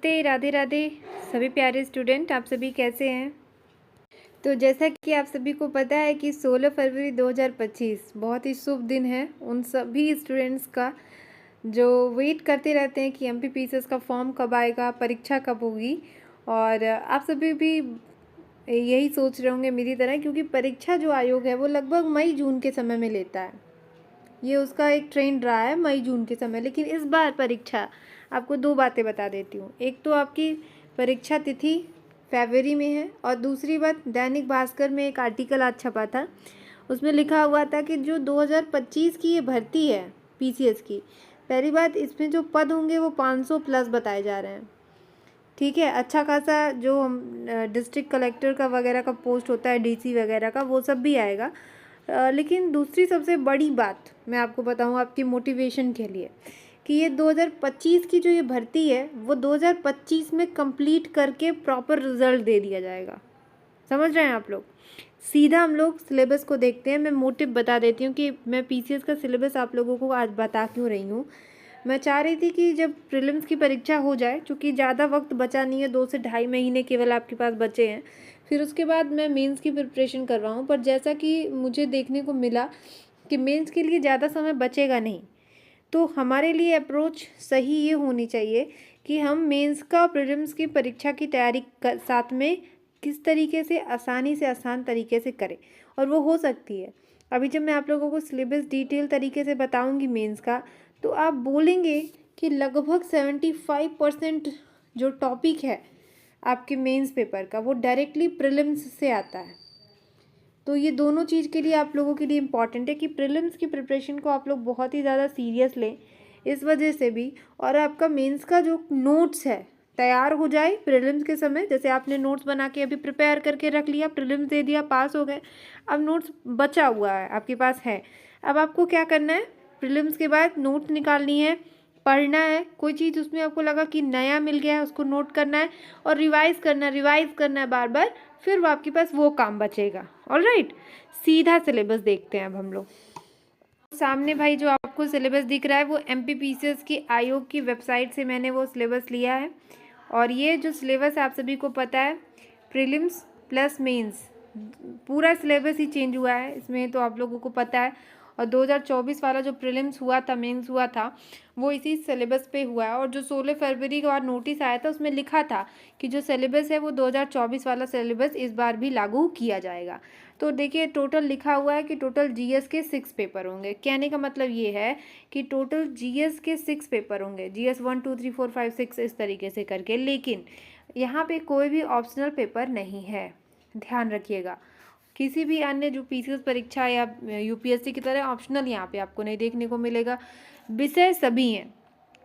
नमस्ते, राधे राधे सभी प्यारे स्टूडेंट, आप सभी कैसे हैं। तो जैसा कि आप सभी को पता है कि 16 फरवरी 2025 बहुत ही शुभ दिन है उन सभी स्टूडेंट्स का जो वेट करते रहते हैं कि एमपीपीसीएस का फॉर्म कब आएगा, परीक्षा कब होगी। और आप सभी भी यही सोच रहे होंगे मेरी तरह, क्योंकि परीक्षा जो आयोग है वो लगभग मई जून के समय में लेता है। ये उसका एक ट्रेंड रहा है मई जून के समय। लेकिन इस बार परीक्षा, आपको दो बातें बता देती हूँ। एक तो आपकी परीक्षा तिथि फरवरी में है, और दूसरी बात, दैनिक भास्कर में एक आर्टिकल आज छपा था, उसमें लिखा हुआ था कि जो 2025 की ये भर्ती है पीसीएस की, पहली बात इसमें जो पद होंगे वो 500 प्लस बताए जा रहे हैं। ठीक है, अच्छा खासा जो डिस्ट्रिक्ट कलेक्टर का वगैरह का पोस्ट होता है, डीसी वगैरह का, वो सब भी आएगा। लेकिन दूसरी सबसे बड़ी बात मैं आपको बताऊं आपकी मोटिवेशन के लिए, कि ये 2025 की जो ये भर्ती है वो 2025 में कंप्लीट करके प्रॉपर रिजल्ट दे दिया जाएगा। समझ रहे हैं आप लोग। सीधा हम लोग सिलेबस को देखते हैं। मैं मोटिव बता देती हूँ कि मैं पीसीएस का सिलेबस आप लोगों को आज बता क्यों रही हूँ। मैं चाह रही थी कि जब प्रीलिम्स की परीक्षा हो जाए, क्योंकि ज़्यादा वक्त बचा नहीं है, 2 से ढाई महीने केवल आपके पास बचे हैं, फिर उसके बाद मैं मेंस की प्रिपरेशन कर रहा हूँ। पर जैसा कि मुझे देखने को मिला कि मेंस के लिए ज़्यादा समय बचेगा नहीं, तो हमारे लिए अप्रोच सही ये होनी चाहिए कि हम मेंस का प्रीलिम्स की परीक्षा की तैयारी साथ में किस तरीके से आसान तरीके से करें, और वो हो सकती है। अभी जब मैं आप लोगों को सिलेबस डिटेल तरीके से बताऊंगी मेंस का, तो आप बोलेंगे कि लगभग 75% जो टॉपिक है आपके मेंस पेपर का वो डायरेक्टली प्रीलिम्स से आता है। तो ये दोनों चीज़ के लिए आप लोगों के लिए इम्पॉर्टेंट है कि प्रीलिम्स की प्रिपरेशन को आप लोग बहुत ही ज़्यादा सीरियस लें, इस वजह से भी। और आपका मेंस का जो नोट्स है तैयार हो जाए प्रीलिम्स के समय। जैसे आपने नोट्स बना के अभी प्रिपेयर करके रख लिया, प्रीलिम्स दे दिया, पास हो गए, अब नोट्स बचा हुआ है आपके पास है। अब आपको क्या करना है, प्रीलिम्स के बाद नोट्स निकालनी है, पढ़ना है, कोई चीज़ उसमें आपको लगा कि नया मिल गया है उसको नोट करना है और रिवाइज करना है बार बार, फिर वो आपके पास वो काम बचेगा। ऑलराइट, सीधा सिलेबस देखते हैं अब हम लोग। सामने भाई जो आपको सिलेबस दिख रहा है वो एमपीपीसीएस की आयोग की वेबसाइट से मैंने वो सिलेबस लिया है। और ये जो सिलेबस आप सभी को पता है, प्रीलिम्स प्लस मेंस, पूरा सिलेबस ही चेंज हुआ है इसमें, तो आप लोगों को पता है। और 2024 वाला जो प्रीलिम्स हुआ था, मेंस हुआ था, वो इसी सिलेबस पे हुआ है। और जो 16 फरवरी के बाद नोटिस आया था उसमें लिखा था कि जो सिलेबस है वो 2024 वाला सिलेबस इस बार भी लागू किया जाएगा। तो देखिए, टोटल लिखा हुआ है कि टोटल जीएस के 6 पेपर होंगे। कहने का मतलब ये है कि टोटल जीएस के 6 पेपर होंगे, जीएस 1 2 3 4 5 6 इस तरीके से करके। लेकिन यहाँ पे कोई भी ऑप्शनल पेपर नहीं है, ध्यान रखिएगा। किसी भी अन्य जो पीसीएस परीक्षा या यूपीएससी की तरह ऑप्शनल यहाँ पे आपको नहीं देखने को मिलेगा। विषय सभी हैं,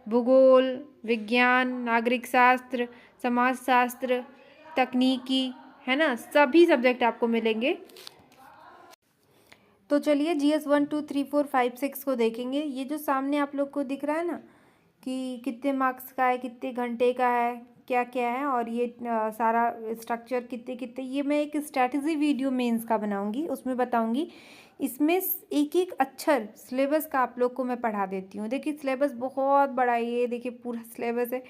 भूगोल, विज्ञान, नागरिक शास्त्र, समाजशास्त्र, तकनीकी, है ना, सभी सब्जेक्ट आपको मिलेंगे। तो चलिए जीएस 1 2 3 4 5 6 को देखेंगे। ये जो सामने आप लोग को दिख रहा है ना कि कितने मार्क्स का है, कितने घंटे का है, क्या क्या है, और ये सारा स्ट्रक्चर कितने कितने, ये मैं एक स्ट्रैटेजी वीडियो मेंस का बनाऊंगी, उसमें बताऊंगी। इसमें एक एक अक्षर सिलेबस का आप लोग को मैं पढ़ा देती हूँ। देखिए सिलेबस बहुत बड़ा है, ये देखिए पूरा सिलेबस है,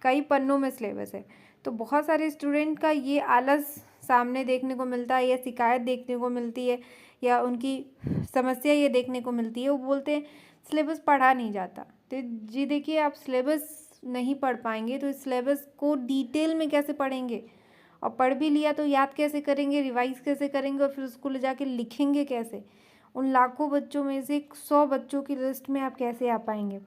कई पन्नों में सिलेबस है। तो बहुत सारे स्टूडेंट का ये आलस सामने देखने को मिलता है, या शिकायत देखने को मिलती है, या उनकी समस्या ये देखने को मिलती है, वो बोलते हैं सिलेबस पढ़ा नहीं जाता। तो जी देखिए, आप सिलेबस नहीं पढ़ पाएंगे तो इस सिलेबस को डिटेल में कैसे पढ़ेंगे, और पढ़ भी लिया तो याद कैसे करेंगे, रिवाइज कैसे करेंगे, और फिर उसको ले जाके लिखेंगे कैसे। उन लाखों बच्चों में से 100 बच्चों की लिस्ट में आप कैसे आ पाएंगे।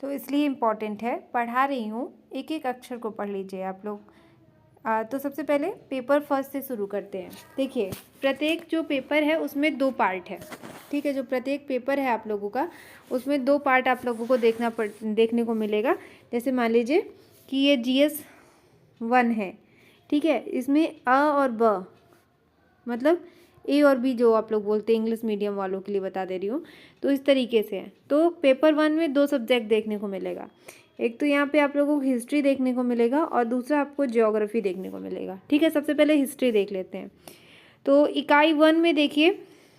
तो इसलिए इम्पॉर्टेंट है, पढ़ा रही हूँ, एक एक अक्षर को पढ़ लीजिए आप लोग। तो सबसे पहले पेपर फर्स्ट से शुरू करते हैं। देखिए, प्रत्येक जो पेपर है उसमें 2 पार्ट है। ठीक है, जो प्रत्येक पेपर है आप लोगों का, उसमें 2 पार्ट आप लोगों को देखने को मिलेगा। जैसे मान लीजिए कि ये जीएस 1 है, ठीक है, इसमें अ और ब, मतलब ए और बी जो आप लोग बोलते हैं, इंग्लिश मीडियम वालों के लिए बता दे रही हूँ, तो इस तरीके से है। तो पेपर 1 में 2 सब्जेक्ट देखने को मिलेगा। एक तो यहाँ पे आप लोगों को हिस्ट्री देखने को मिलेगा, और दूसरा आपको ज्योग्राफी देखने को मिलेगा। ठीक है, सबसे पहले हिस्ट्री देख लेते हैं। तो इकाई 1 में देखिए,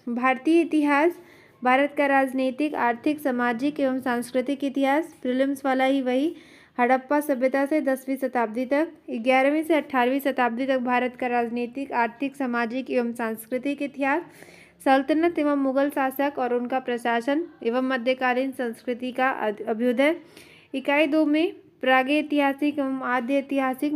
भारतीय इतिहास, भारत का राजनीतिक, आर्थिक, सामाजिक एवं सांस्कृतिक इतिहास, प्रीलिम्स वाला ही वही, हड़प्पा सभ्यता से 10वीं शताब्दी तक। 11वीं से 18वीं शताब्दी तक भारत का राजनीतिक, आर्थिक, सामाजिक एवं सांस्कृतिक इतिहास। सल्तनत एवं मुगल शासक और उनका प्रशासन एवं मध्यकालीन संस्कृति का अभ्युदय। इकाई 2 में प्रागैतिहासिक एवं आद्य ऐतिहासिक।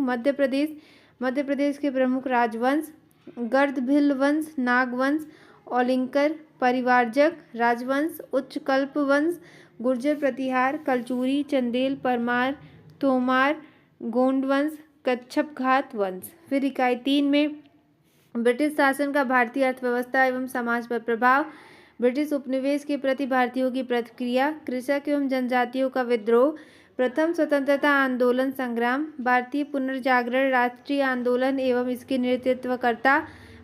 मध्य प्रदेश के प्रमुख राजवंश, गर्द भील वंश, नाग वंश, ओलिंकर परिवारजक राजवंश, उच्चकल्प वंश, गुर्जर प्रतिहार, कलचुरी, चंदेल, परमार, तोमार, गोंड वंश, कच्छप घात वंश। फिर इकाई 3 में ब्रिटिश शासन का भारतीय अर्थव्यवस्था एवं समाज पर प्रभाव। ब्रिटिश उपनिवेश के प्रति भारतीयों की प्रतिक्रिया। कृषक एवं जनजातियों का विद्रोह। प्रथम स्वतंत्रता आंदोलन संग्राम। भारतीय पुनर्जागरण राष्ट्रीय आंदोलन एवं इसके नेतृत्वकर्ता।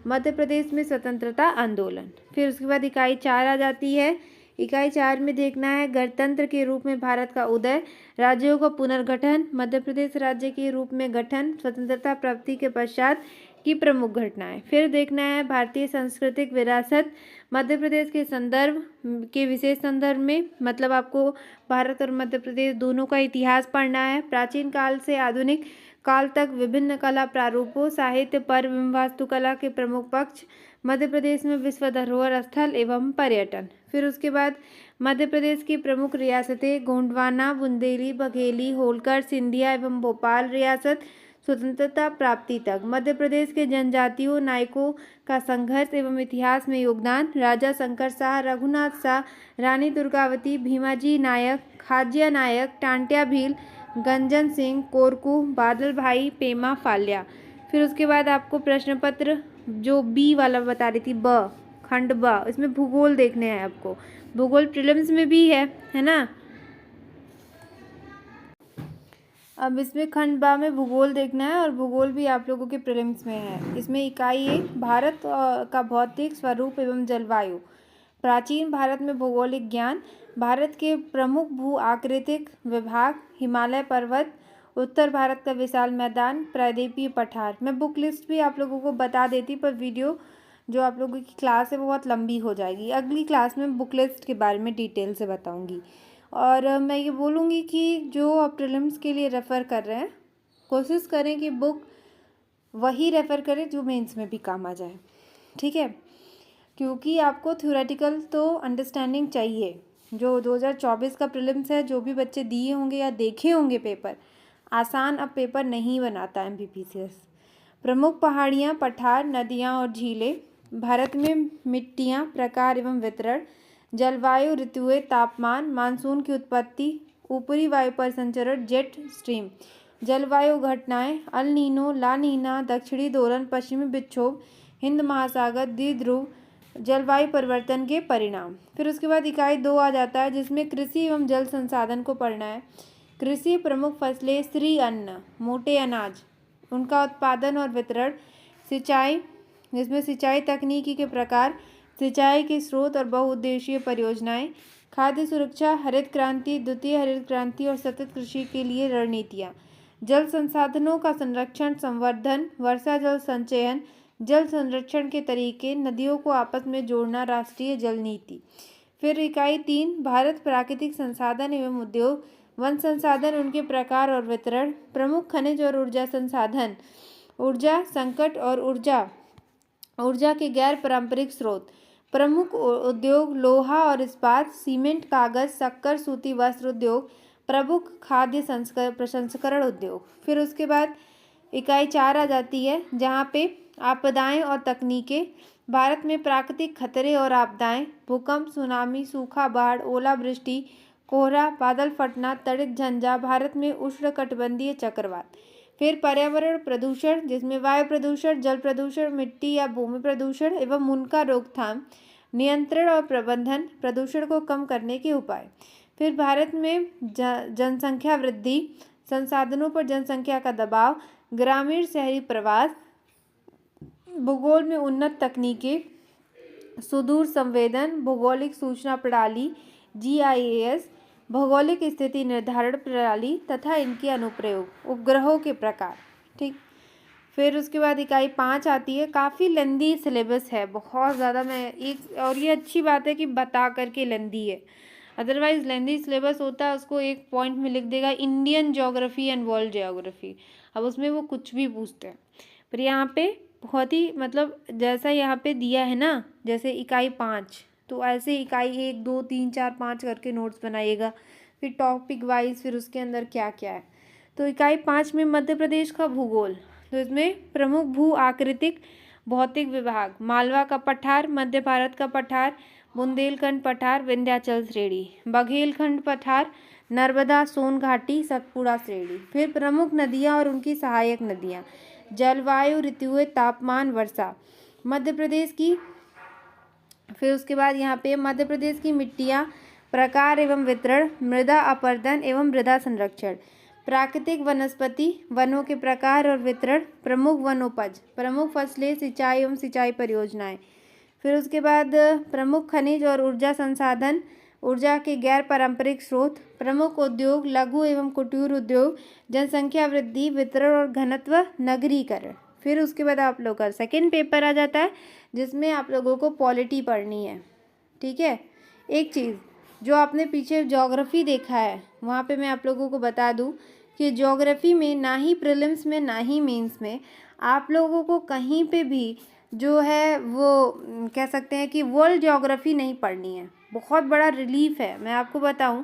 मध्य प्रदेश में स्वतंत्रता आंदोलन। फिर उसके बाद इकाई 4 आ जाती है। इकाई 4 में देखना है गणतंत्र के रूप में भारत का उदय, राज्यों का पुनर्गठन, मध्य प्रदेश राज्य के रूप में गठन, स्वतंत्रता प्राप्ति के पश्चात की प्रमुख घटनाएं। फिर देखना है भारतीय सांस्कृतिक विरासत, मध्य प्रदेश के संदर्भ के विशेष संदर्भ में, मतलब आपको भारत और मध्य प्रदेश दोनों का इतिहास पढ़ना है। प्राचीन काल से आधुनिक काल तक विभिन्न कला प्रारूपों, साहित्य, पर्व एवं वास्तुकला के प्रमुख पक्ष, मध्य प्रदेश में विश्व धरोहर स्थल एवं पर्यटन। फिर उसके बाद मध्य प्रदेश की प्रमुख रियासतें गोंडवाना, बुंदेली, बघेली, होलकर, सिंधिया एवं भोपाल रियासत स्वतंत्रता प्राप्ति तक। मध्य प्रदेश के जनजातियों नायकों का संघर्ष एवं इतिहास में योगदान। राजा शंकर शाह, रघुनाथ शाह, रानी दुर्गावती, भीमाजी नायक, खाज्या नायक, टांट्या भील, गंजन सिंह, कोरकू, बादल भाई, पेमा फाल्या। फिर उसके बाद आपको प्रश्न पत्र जो बी वाला बता रही थी, ब खंड ब, इसमें भूगोल देखने हैं आपको। भूगोल प्रीलिम्स में भी है ना। अब इसमें खंड बा में भूगोल देखना है और भूगोल भी आप लोगों के प्रीलिम्स में है। इसमें इकाई 1 भारत का भौतिक स्वरूप एवं जलवायु। प्राचीन भारत में भौगोलिक ज्ञान। भारत के प्रमुख भू आकृतिक विभाग, हिमालय पर्वत, उत्तर भारत का विशाल मैदान, प्रायद्वीपीय पठार। मैं बुक लिस्ट भी आप लोगों को बता देती, पर वीडियो जो आप लोगों की क्लास है वो बहुत लंबी हो जाएगी। अगली क्लास में बुक लिस्ट के बारे में डिटेल से बताऊंगी। और मैं ये बोलूँगी कि जो आप प्रीलिम्स के लिए रेफ़र कर रहे हैं, कोशिश करें कि बुक वही रेफ़र करें जो मेंस में भी काम आ जाए, ठीक है। क्योंकि आपको थ्योरेटिकल तो अंडरस्टैंडिंग चाहिए। जो 2024 का प्रीलिम्स है, जो भी बच्चे दिए होंगे या देखे होंगे पेपर, आसान अब पेपर नहीं बनाता MPPCS। प्रमुख पहाड़ियाँ, पठार, नदियाँ और झीलें। भारत में मिट्टियाँ, प्रकार एवं वितरण। जलवायु, ऋतुएं, तापमान, मानसून की उत्पत्ति, ऊपरी वायु परिसंचरण, जेट स्ट्रीम। जलवायु घटनाएं, अल नीनो, ला नीना, दक्षिणी दोलन, पश्चिमी विक्षोभ, हिंद महासागर, द्विध्रुव। जलवायु परिवर्तन के परिणाम। फिर उसके बाद इकाई 2 आ जाता है, जिसमें कृषि एवं जल संसाधन को पढ़ना है। कृषि, प्रमुख फसलें, श्री अन्न, मोटे अनाज, उनका उत्पादन और वितरण। सिंचाई, जिसमें सिंचाई तकनीकी के प्रकार, सिंचाई के स्रोत और बहुउद्देशीय परियोजनाएं। खाद्य सुरक्षा, हरित क्रांति, द्वितीय हरित क्रांति और सतत कृषि के लिए रणनीतियाँ। जल संसाधनों का संरक्षण, संवर्धन, वर्षा जल संचयन, जल संरक्षण के तरीके, नदियों को आपस में जोड़ना, राष्ट्रीय जल नीति। फिर इकाई 3 भारत प्राकृतिक संसाधन एवं उद्योग। वन संसाधन, उनके प्रकार और वितरण। प्रमुख खनिज और ऊर्जा संसाधन, ऊर्जा संकट और ऊर्जा के गैर पारंपरिक स्रोत। प्रमुख उद्योग, लोहा और इस्पात, सीमेंट, कागज, शक्कर, सूती वस्त्र उद्योग। प्रमुख खाद्य प्रसंस्करण उद्योग। फिर उसके बाद इकाई 4 आ जाती है, जहाँ पे आपदाएं और तकनीकें। भारत में प्राकृतिक खतरे और आपदाएं, भूकंप, सुनामी, सूखा, बाढ़, ओलावृष्टि, कोहरा, बादल फटना, तड़ित झंझा। भारत में उष्णकटिबंधीय चक्रवात। फिर पर्यावरण प्रदूषण, जिसमें वायु प्रदूषण, जल प्रदूषण, मिट्टी या भूमि प्रदूषण एवं उनका रोकथाम, नियंत्रण और प्रबंधन, प्रदूषण को कम करने के उपाय। फिर भारत में जनसंख्या वृद्धि, संसाधनों पर जनसंख्या का दबाव, ग्रामीण शहरी प्रवास। भूगोल में उन्नत तकनीकें, सुदूर संवेदन, भौगोलिक सूचना प्रणाली GIS, भौगोलिक स्थिति निर्धारण प्रणाली तथा इनके अनुप्रयोग, उपग्रहों के प्रकार, ठीक। फिर उसके बाद इकाई 5 आती है। काफ़ी लेंदी सिलेबस है, बहुत ज़्यादा। मैं एक और ये अच्छी बात है कि बता करके लेंदी है। अदरवाइज लेंदी सिलेबस होता है उसको एक पॉइंट में लिख देगा Indian geography and world geography, अब उसमें वो कुछ भी पूछते हैं। पर यहाँ पे बहुत ही मतलब जैसा यहाँ पे दिया है ना, जैसे इकाई 5, तो ऐसे इकाई 1 2 3 4 5 करके नोट्स बनाइएगा, फिर टॉपिक वाइज फिर उसके अंदर क्या क्या है। तो इकाई 5 में मध्य प्रदेश का भूगोल, तो इसमें प्रमुख भू आकृतिक भौतिक विभाग, मालवा का पठार, मध्य भारत का पठार, बुंदेलखंड पठार, विंध्याचल श्रेणी, बघेलखंड पठार, नर्मदा सोन घाटी, सतपुड़ा श्रेणी। फिर प्रमुख नदियाँ और उनकी सहायक नदियाँ, जलवायु, ऋतुएं, तापमान, वर्षा, मध्य प्रदेश की। फिर उसके बाद यहाँ पे मध्य प्रदेश की मिट्टियाँ, प्रकार एवं वितरण, मृदा अपर्दन एवं मृदा संरक्षण, प्राकृतिक वनस्पति, वनों के प्रकार और वितरण, प्रमुख वनोपज, प्रमुख फसलें, सिंचाई एवं सिंचाई परियोजनाएं। फिर उसके बाद प्रमुख खनिज और ऊर्जा संसाधन, ऊर्जा के गैर पारंपरिक स्रोत, प्रमुख उद्योग, लघु एवं कुटीर उद्योग, जनसंख्या वृद्धि, वितरण और घनत्व, नगरीकरण। फिर उसके बाद आप लोग का सेकेंड पेपर आ जाता है जिसमें आप लोगों को पॉलिटी पढ़नी है। ठीक है, एक चीज़ जो आपने पीछे ज्योग्राफी देखा है वहाँ पे मैं आप लोगों को बता दूं कि ज्योग्राफी में ना ही प्रीलिम्स में ना ही मेंस में आप लोगों को कहीं पे भी जो है वो कह सकते हैं कि वर्ल्ड ज्योग्राफी नहीं पढ़नी है। बहुत बड़ा रिलीफ है, मैं आपको बताऊं,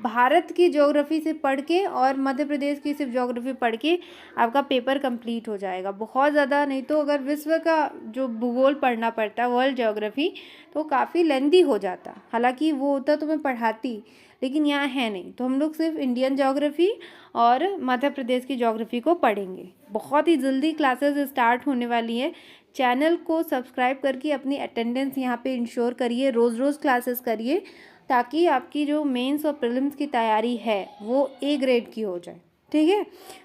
भारत की ज्योग्राफी से पढ़ के और मध्य प्रदेश की सिर्फ ज्योग्राफी पढ़ के आपका पेपर कंप्लीट हो जाएगा। बहुत ज़्यादा नहीं तो अगर विश्व का जो भूगोल पढ़ना पड़ता वर्ल्ड ज्योग्राफी तो काफ़ी लेंदी हो जाता। हालांकि वो होता तो मैं पढ़ाती, लेकिन यहाँ है नहीं, तो हम लोग सिर्फ इंडियन ज्योग्राफी और मध्य प्रदेश की ज्योग्राफी को पढ़ेंगे। बहुत ही जल्दी क्लासेस स्टार्ट होने वाली हैं। चैनल को सब्सक्राइब करके अपनी अटेंडेंस यहाँ पे इंश्योर करिए, रोज़ रोज़ क्लासेस करिए ताकि आपकी जो मेंस और प्रीलिम्स की तैयारी है वो ए ग्रेड की हो जाए। ठीक है,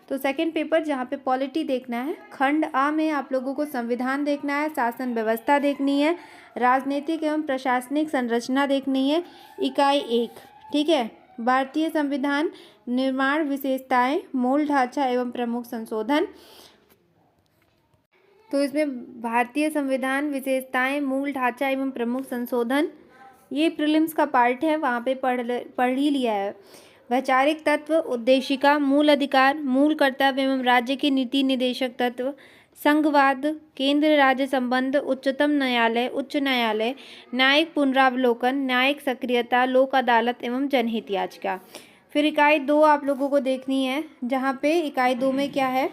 तो सेकंड पेपर जहाँ पे पॉलिटी देखना है, खंड आ में आप लोगों को संविधान देखना है, शासन व्यवस्था देखनी है, राजनीतिक एवं प्रशासनिक संरचना देखनी है, इकाई 1। ठीक है, भारतीय संविधान निर्माण विशेषताएं, मूल ढांचा एवं प्रमुख संशोधन। तो इसमें भारतीय संविधान विशेषताएं, मूल ढांचा एवं प्रमुख संशोधन ये प्रीलिम्स का पार्ट है, वहाँ पे पढ़ ही लिया है। वैचारिक तत्व, उद्देशिका, मूल अधिकार, मूल कर्तव्य एवं राज्य के नीति निदेशक तत्व, संघवाद, केंद्र राज्य संबंध, उच्चतम न्यायालय, उच्च न्यायालय, न्यायिक पुनरावलोकन, न्यायिक सक्रियता, लोक अदालत एवं जनहित याचिका। फिर इकाई 2 आप लोगों को देखनी है, जहाँ पे इकाई 2 में क्या है,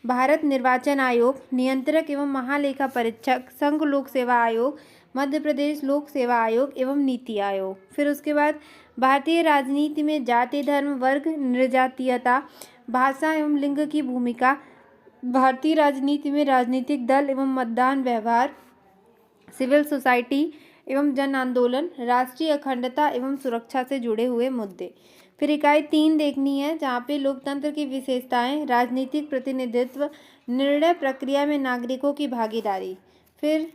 भारत निर्वाचन आयोग, नियंत्रक एवं महालेखा परीक्षक, संघ लोक सेवा आयोग, मध्य प्रदेश लोक सेवा आयोग एवं नीति आयोग। फिर उसके बाद भारतीय राजनीति में जाति, धर्म, वर्ग, निर्जातीयता, भाषा एवं लिंग की भूमिका, भारतीय राजनीति में राजनीतिक दल एवं मतदान व्यवहार, सिविल सोसाइटी एवं जन आंदोलन, राष्ट्रीय अखंडता एवं सुरक्षा से जुड़े हुए मुद्दे। फिर इकाई 3 देखनी है, जहाँ पे लोकतंत्र की विशेषताएं, राजनीतिक प्रतिनिधित्व, निर्णय प्रक्रिया में नागरिकों की भागीदारी। फिर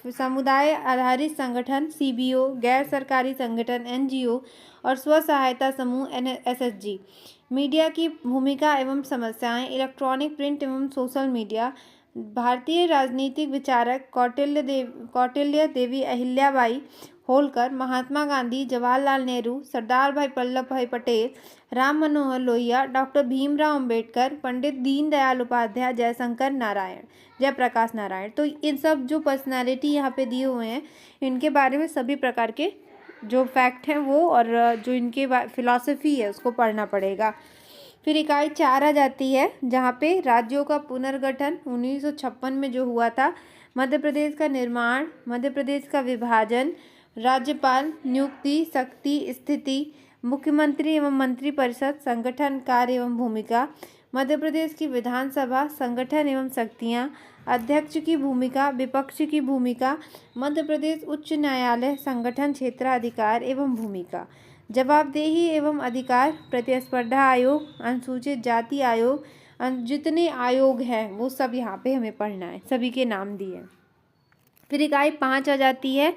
समुदाय आधारित संगठन, सीबीओ, गैर सरकारी संगठन, एनजीओ और स्व सहायता समूह, एसएचजी, मीडिया की भूमिका एवं समस्याएं, इलेक्ट्रॉनिक, प्रिंट एवं सोशल मीडिया, भारतीय राजनीतिक विचारक, कौटिल्य देवी अहिल्याबाई होलकर, महात्मा गांधी, जवाहरलाल नेहरू, सरदार भाई वल्लभ भाई पटेल, राम मनोहर लोहिया, डॉक्टर भीमराव अंबेडकर, पंडित दीनदयाल उपाध्याय, जयशंकर नारायण, जयप्रकाश नारायण। तो इन सब जो पर्सनालिटी यहाँ पे दिए हुए हैं इनके बारे में सभी प्रकार के जो फैक्ट हैं वो और जो इनके फिलॉसफी है उसको पढ़ना पड़ेगा। फिर इकाई 4 आ जाती है, जहाँ पे राज्यों का पुनर्गठन 1956 में जो हुआ था, मध्य प्रदेश का निर्माण, मध्य प्रदेश का विभाजन, राज्यपाल नियुक्ति, शक्ति, स्थिति, मुख्यमंत्री एवं मंत्रिपरिषद, संगठन, कार्य एवं भूमिका, मध्य प्रदेश की विधानसभा, संगठन एवं शक्तियाँ, अध्यक्ष की भूमिका, विपक्ष की भूमिका, मध्य प्रदेश उच्च न्यायालय, संगठन, क्षेत्राधिकार एवं भूमिका, जवाबदेही एवं अधिकार, प्रतिस्पर्धा आयोग, अनुसूचित जाति आयोग, जितने आयोग हैं वो सब यहाँ पे हमें पढ़ना है, सभी के नाम दिए। फिर इकाई 5 आ जाती है,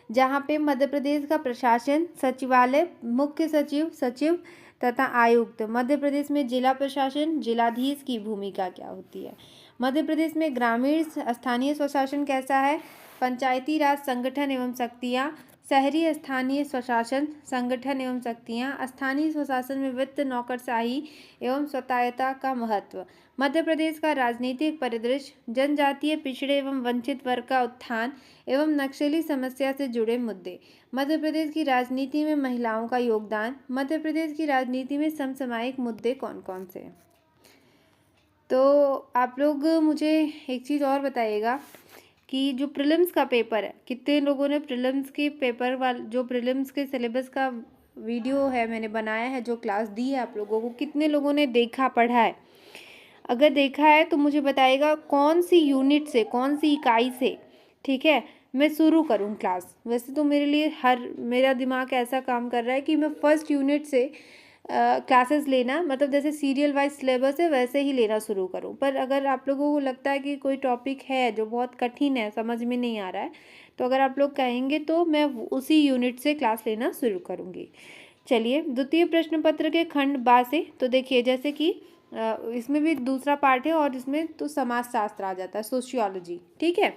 जहाँ पे मध्य प्रदेश का प्रशासन, सचिवालय, मुख्य सचिव, सचिव तथा आयुक्त, मध्य प्रदेश में जिला प्रशासन, जिलाधीश की भूमिका क्या होती है, मध्य प्रदेश में ग्रामीण स्थानीय स्वशासन कैसा है, पंचायती राज संगठन एवं शक्तियाँ, शहरी स्थानीय स्वशासन संगठन एवं शक्तियाँ। स्थानीय स्वशासन में वित्त, नौकरशाही एवं स्वायत्तता का महत्व। मध्य प्रदेश का राजनीतिक परिदृश्य, जनजातीय पिछड़े एवं वंचित वर्ग का उत्थान एवं नक्सली समस्या से जुड़े मुद्दे। मध्य प्रदेश की राजनीति में महिलाओं का योगदान। मध्य प्रदेश की राजनीति में समसामयिक मुद्दे कौन कौन से हैं? तो आप लोग मुझे एक चीज़ और बताइएगा कि जो प्रीलिम्स का पेपर है, कितने लोगों ने प्रीलिम्स के पेपर जो प्रीलिम्स के सिलेबस का वीडियो है मैंने बनाया है, जो क्लास दी है आप लोगों को, कितने लोगों ने देखा, पढ़ा है? अगर देखा है तो मुझे बताइएगा कौन सी यूनिट से, कौन सी इकाई से, ठीक है, मैं शुरू करूं क्लास। वैसे तो मेरे लिए मेरा दिमाग ऐसा काम कर रहा है कि मैं फर्स्ट यूनिट से क्लासेस लेना, मतलब जैसे सीरियल वाइज सिलेबस है वैसे ही लेना शुरू करूं। पर अगर आप लोगों को लगता है कि कोई टॉपिक है जो बहुत कठिन है, समझ में नहीं आ रहा है, तो अगर आप लोग कहेंगे तो मैं उसी यूनिट से क्लास लेना शुरू करूँगी। चलिए, द्वितीय प्रश्न पत्र के खंड बा से, तो देखिए जैसे कि इसमें भी दूसरा पार्ट है और इसमें तो समाजशास्त्र आ जाता है, सोशियोलॉजी, ठीक है।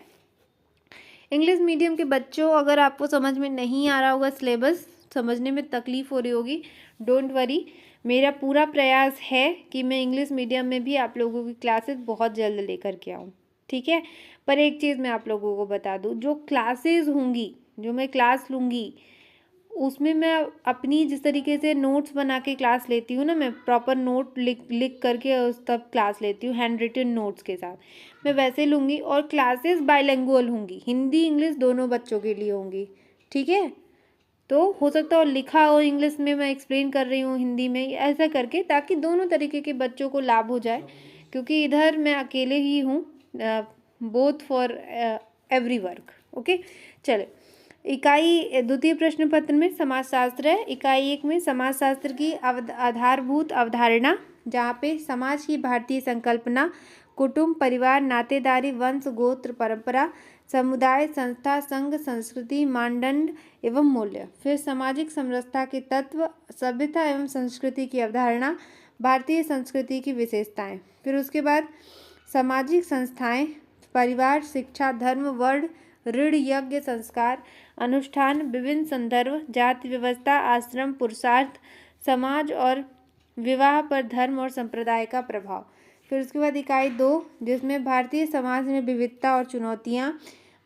इंग्लिश मीडियम के बच्चों, अगर आपको समझ में नहीं आ रहा होगा, सिलेबस समझने में तकलीफ़ हो रही होगी, डोंट वरी, मेरा पूरा प्रयास है कि मैं इंग्लिश मीडियम में भी आप लोगों की क्लासेस बहुत जल्द लेकर के आऊँ, ठीक है। पर एक चीज़ मैं आप लोगों को बता दूँ, जो क्लासेस होंगी, जो मैं क्लास लूँगी, उसमें मैं अपनी जिस तरीके से नोट्स बना के क्लास लेती हूँ ना, मैं प्रॉपर नोट लिख करके उस तब क्लास लेती हूँ हैंड रिटन नोट्स के साथ, मैं वैसे लूँगी। और क्लासेस बाइलिंगुअल होंगी, हिंदी इंग्लिश दोनों बच्चों के लिए होंगी, ठीक है। तो हो सकता है लिखा हो इंग्लिश में, मैं एक्सप्लेन कर रही हूँ हिंदी में, ऐसा करके, ताकि दोनों तरीके के बच्चों को लाभ हो जाए, क्योंकि इधर मैं अकेले ही हूँ, both for every work, okay. चले, इकाई द्वितीय प्रश्न पत्र में समाजशास्त्र है। इकाई 1 में समाजशास्त्र की आधारभूत अवधारणा, जहाँ पे समाज की भारतीय संकल्पना, कुटुंब, परिवार, नातेदारी, वंश, गोत्र, परंपरा, समुदाय, संस्था, संघ, संस्कृति, मानदंड एवं मूल्य। फिर सामाजिक समरसता के तत्व, सभ्यता एवं संस्कृति की अवधारणा, भारतीय संस्कृति की विशेषताएं। फिर उसके बाद सामाजिक संस्थाएं, परिवार, शिक्षा, धर्म, वर्ण, ऋण, यज्ञ, संस्कार, अनुष्ठान, विभिन्न संदर्भ, जाति व्यवस्था, आश्रम, पुरुषार्थ, समाज और विवाह पर धर्म और संप्रदाय का प्रभाव। फिर उसके बाद इकाई 2, जिसमें भारतीय समाज में विविधता और चुनौतियाँ,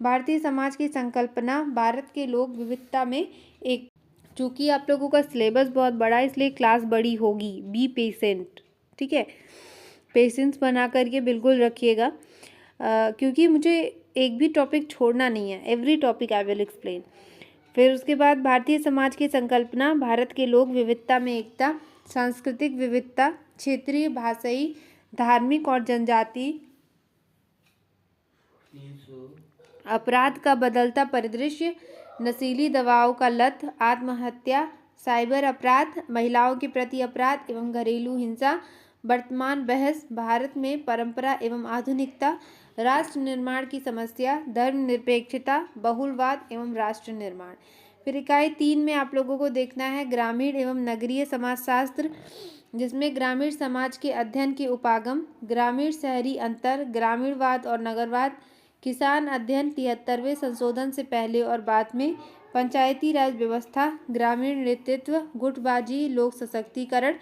भारतीय समाज की संकल्पना, भारत के लोग विविधता में एक। चूँकि आप लोगों का सिलेबस बहुत बड़ा है, इसलिए क्लास बड़ी होगी, बी पेशेंट, ठीक है, पेशेंस बना करके बिल्कुल रखिएगा, क्योंकि मुझे एक भी टॉपिक छोड़ना नहीं है, every topic I will explain. फिर उसके बाद भारतीय समाज की संकल्पना, भारत के लोग विविधता में एकता, सांस्कृतिक विविधता, क्षेत्रीय, भाषाई, धार्मिक और जनजाति, अपराध का बदलता परिदृश्य, नशीली दवाओं का लत, आत्महत्या, साइबर अपराध, महिलाओं के प्रति अपराध एवं घरेलू हिंसा, वर्तमान बहस, भारत में परंपरा एवं आधुनिकता, राष्ट्र निर्माण की समस्या, धर्मनिरपेक्षता, बहुलवाद एवं राष्ट्र निर्माण। फिर इकाई 3 में आप लोगों को देखना है ग्रामीण एवं नगरीय समाजशास्त्र, जिसमें ग्रामीण समाज के अध्ययन के उपागम, ग्रामीण शहरी अंतर, ग्रामीणवाद और नगरवाद, किसान अध्ययन 73वें संशोधन से पहले और बाद में, पंचायती राज व्यवस्था, ग्रामीण नेतृत्व, गुटबाजी, लोक सशक्तिकरण।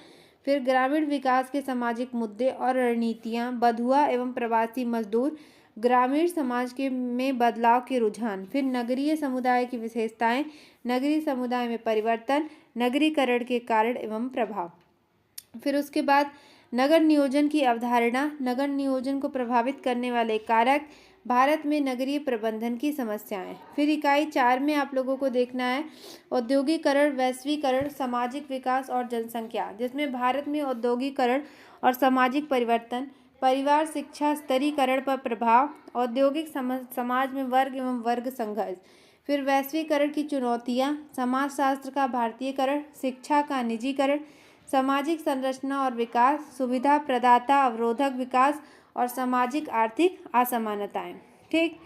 फिर ग्रामीण विकास के सामाजिक मुद्दे और रणनीतियाँ, बंधुआ एवं प्रवासी मजदूर, ग्रामीण समाज के में बदलाव के रुझान। फिर नगरीय समुदाय की विशेषताएं, नगरीय समुदाय में परिवर्तन, नगरीकरण के कारण एवं प्रभाव। फिर उसके बाद नगर नियोजन की अवधारणा, नगर नियोजन को प्रभावित करने वाले कारक, भारत में नगरीय प्रबंधन की समस्याएं। फिर इकाई 4 में आप लोगों को देखना है औद्योगिकरण, वैश्वीकरण, सामाजिक विकास और जनसंख्या, जिसमें भारत में औद्योगिकरण और सामाजिक परिवर्तन, परिवार शिक्षा स्तरीकरण पर प्रभाव, औद्योगिक समाज में वर्ग एवं वर्ग संघर्ष। फिर वैश्वीकरण की चुनौतियाँ, समाजशास्त्र का भारतीयकरण, शिक्षा का निजीकरण, सामाजिक संरचना और विकास, सुविधा प्रदाता अवरोधक विकास और सामाजिक आर्थिक असमानताएं, ठीक।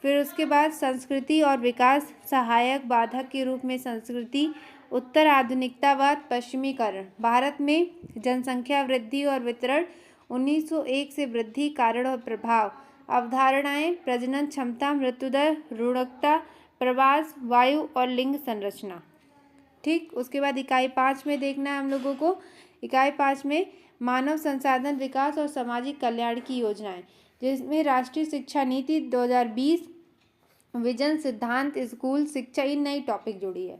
फिर उसके बाद संस्कृति और विकास, सहायक बाधक के रूप में संस्कृति, उत्तर आधुनिकतावाद, पश्चिमीकरण, भारत में जनसंख्या वृद्धि और वितरण, 1901 से वृद्धि, कारण और प्रभाव, अवधारणाएं, प्रजनन क्षमता, मृत्युदर, रुग्णता, प्रवास, वायु और लिंग संरचना। ठीक, उसके बाद इकाई 5 में देखना है हम लोगों को। इकाई 5 में मानव संसाधन विकास और सामाजिक कल्याण की योजनाएं, जिसमें राष्ट्रीय शिक्षा नीति 2020, विजन, सिद्धांत, स्कूल शिक्षा, ये नई टॉपिक जुड़ी है।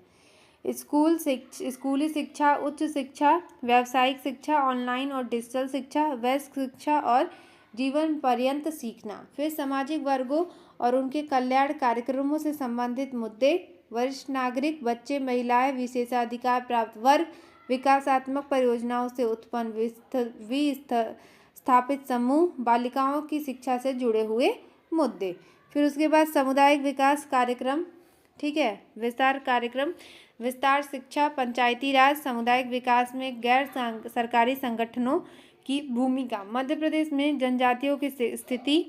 स्कूली शिक्षा, उच्च शिक्षा, व्यावसायिक शिक्षा, ऑनलाइन और डिजिटल शिक्षा, वयस्क शिक्षा और जीवन पर्यंत सीखना। फिर सामाजिक वर्गों और उनके कल्याण कार्यक्रमों से संबंधित मुद्दे, वरिष्ठ नागरिक, बच्चे, महिलाएं, विशेषाधिकार प्राप्त वर्ग, विकासात्मक परियोजनाओं से उत्पन्न विस्थापित समूह, बालिकाओं की शिक्षा से जुड़े हुए मुद्दे। फिर उसके बाद सामुदायिक विकास कार्यक्रम, ठीक है, विस्तार कार्यक्रम, विस्तार शिक्षा, पंचायती राज, सामुदायिक विकास में गैर सरकारी संगठनों की भूमिका, मध्य प्रदेश में जनजातियों की स्थिति,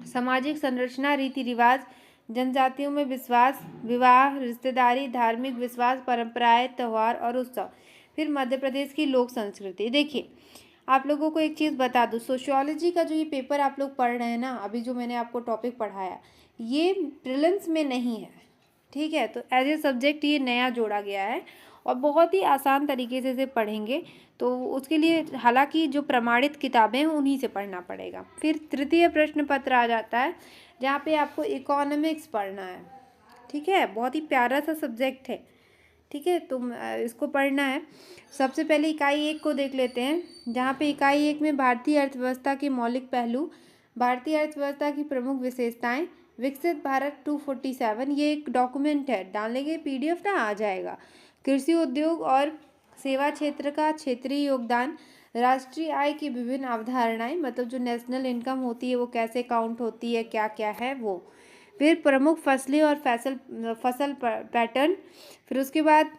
सामाजिक संरचना, रीति रिवाज, जनजातियों में विश्वास, विवाह, रिश्तेदारी, धार्मिक विश्वास, परंपराएं, त्यौहार और उत्सव। फिर मध्य प्रदेश की लोक संस्कृति। देखिए, आप लोगों को एक चीज़ बता दूं, सोशियोलॉजी का जो ये पेपर आप लोग पढ़ रहे हैं ना, अभी जो मैंने आपको टॉपिक पढ़ाया, ये प्रीलिम्स में नहीं है, ठीक है। तो एज ए सब्जेक्ट ये नया जोड़ा गया है और बहुत ही आसान तरीके से इसे पढ़ेंगे। तो उसके लिए हालांकि जो प्रमाणित किताबें हैं उन्हीं से पढ़ना पड़ेगा। फिर तृतीय प्रश्न पत्र आ जाता है, जहाँ पे आपको इकोनॉमिक्स पढ़ना है, ठीक है। बहुत ही प्यारा सा सब्जेक्ट है, ठीक है, तो इसको पढ़ना है। सबसे पहले इकाई 1 को देख लेते हैं, जहाँ पे इकाई 1 में भारतीय अर्थव्यवस्था के मौलिक पहलू, भारतीय अर्थव्यवस्था की प्रमुख विशेषताएं, विकसित भारत 247, ये एक डॉक्यूमेंट है, डालेंगे PDF ना आ जाएगा। कृषि उद्योग और सेवा क्षेत्र का क्षेत्रीय योगदान, राष्ट्रीय आय की विभिन्न अवधारणाएं, मतलब जो नेशनल इनकम होती है वो कैसे काउंट होती है, क्या क्या है वो। फिर प्रमुख फसलें और फसल पैटर्न। फिर उसके बाद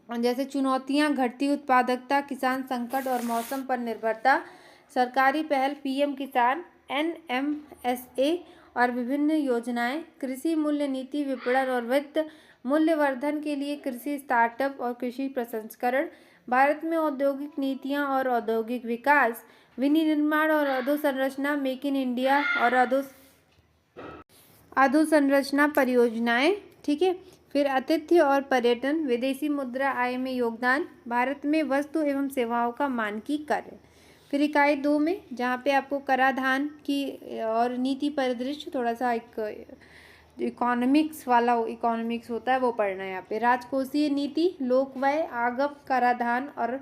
जैसे चुनौतियां, घटती उत्पादकता, किसान संकट और मौसम पर निर्भरता, सरकारी पहल, PM किसान, NMSA और विभिन्न योजनाएं, कृषि मूल्य नीति, विपणन और वित्त, मूल्यवर्धन के लिए कृषि स्टार्टअप और कृषि प्रसंस्करण, भारत में औद्योगिक नीतियां और औद्योगिक विकास, विनिर्माण और अधोसंरचना, मेक इन इंडिया और अधोसंरचना परियोजनाएं, ठीक है। फिर आतिथ्य और पर्यटन, विदेशी मुद्रा आय में योगदान, भारत में वस्तु एवं सेवाओं का मानकीकरण। फिर इकाई 2 में, जहाँ पे आपको कराधान की और नीति परिदृश्य, थोड़ा सा एक इकोनॉमिक्स वाला इकोनॉमिक्स होता है वो पढ़ना है यहाँ पे। राजकोषीय नीति, लोक व्यय, आगम, कराधान और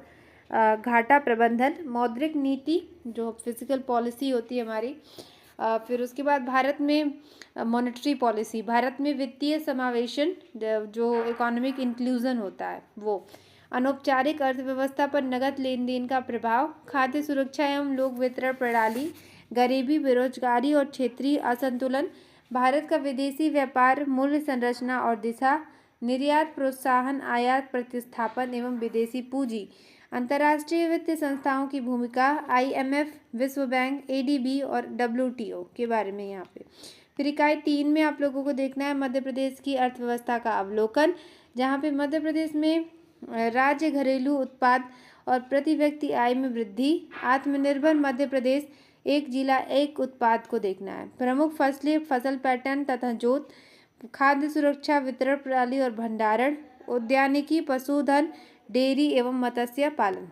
घाटा प्रबंधन, मौद्रिक नीति जो फिजिकल पॉलिसी होती है हमारी। फिर उसके बाद भारत में मॉनेटरी पॉलिसी, भारत में वित्तीय समावेशन जो इकोनॉमिक इंक्लूजन होता है वो, अनौपचारिक अर्थव्यवस्था पर नगद लेन देन का प्रभाव, खाद्य सुरक्षा एवं लोक वितरण प्रणाली, गरीबी, बेरोजगारी और क्षेत्रीय असंतुलन, भारत का विदेशी व्यापार, मूल्य संरचना और दिशा, निर्यात प्रोत्साहन, आयात प्रतिस्थापन एवं विदेशी पूंजी, अंतर्राष्ट्रीय वित्तीय संस्थाओं की भूमिका, IMF, विश्व बैंक, ADB और WTO के बारे में यहाँ पे। फिर इकाई 3 में आप लोगों को देखना है मध्य प्रदेश की अर्थव्यवस्था का अवलोकन, जहाँ पे मध्य प्रदेश में राज्य घरेलू उत्पाद और प्रति व्यक्ति आय में वृद्धि, आत्मनिर्भर मध्य प्रदेश, एक जिला एक उत्पाद को देखना है, प्रमुख फसलें, फसल पैटर्न तथा जोत, खाद्य सुरक्षा, वितरण प्रणाली और भंडारण, उद्यानिकी, पशुधन, डेयरी एवं मत्स्य पालन।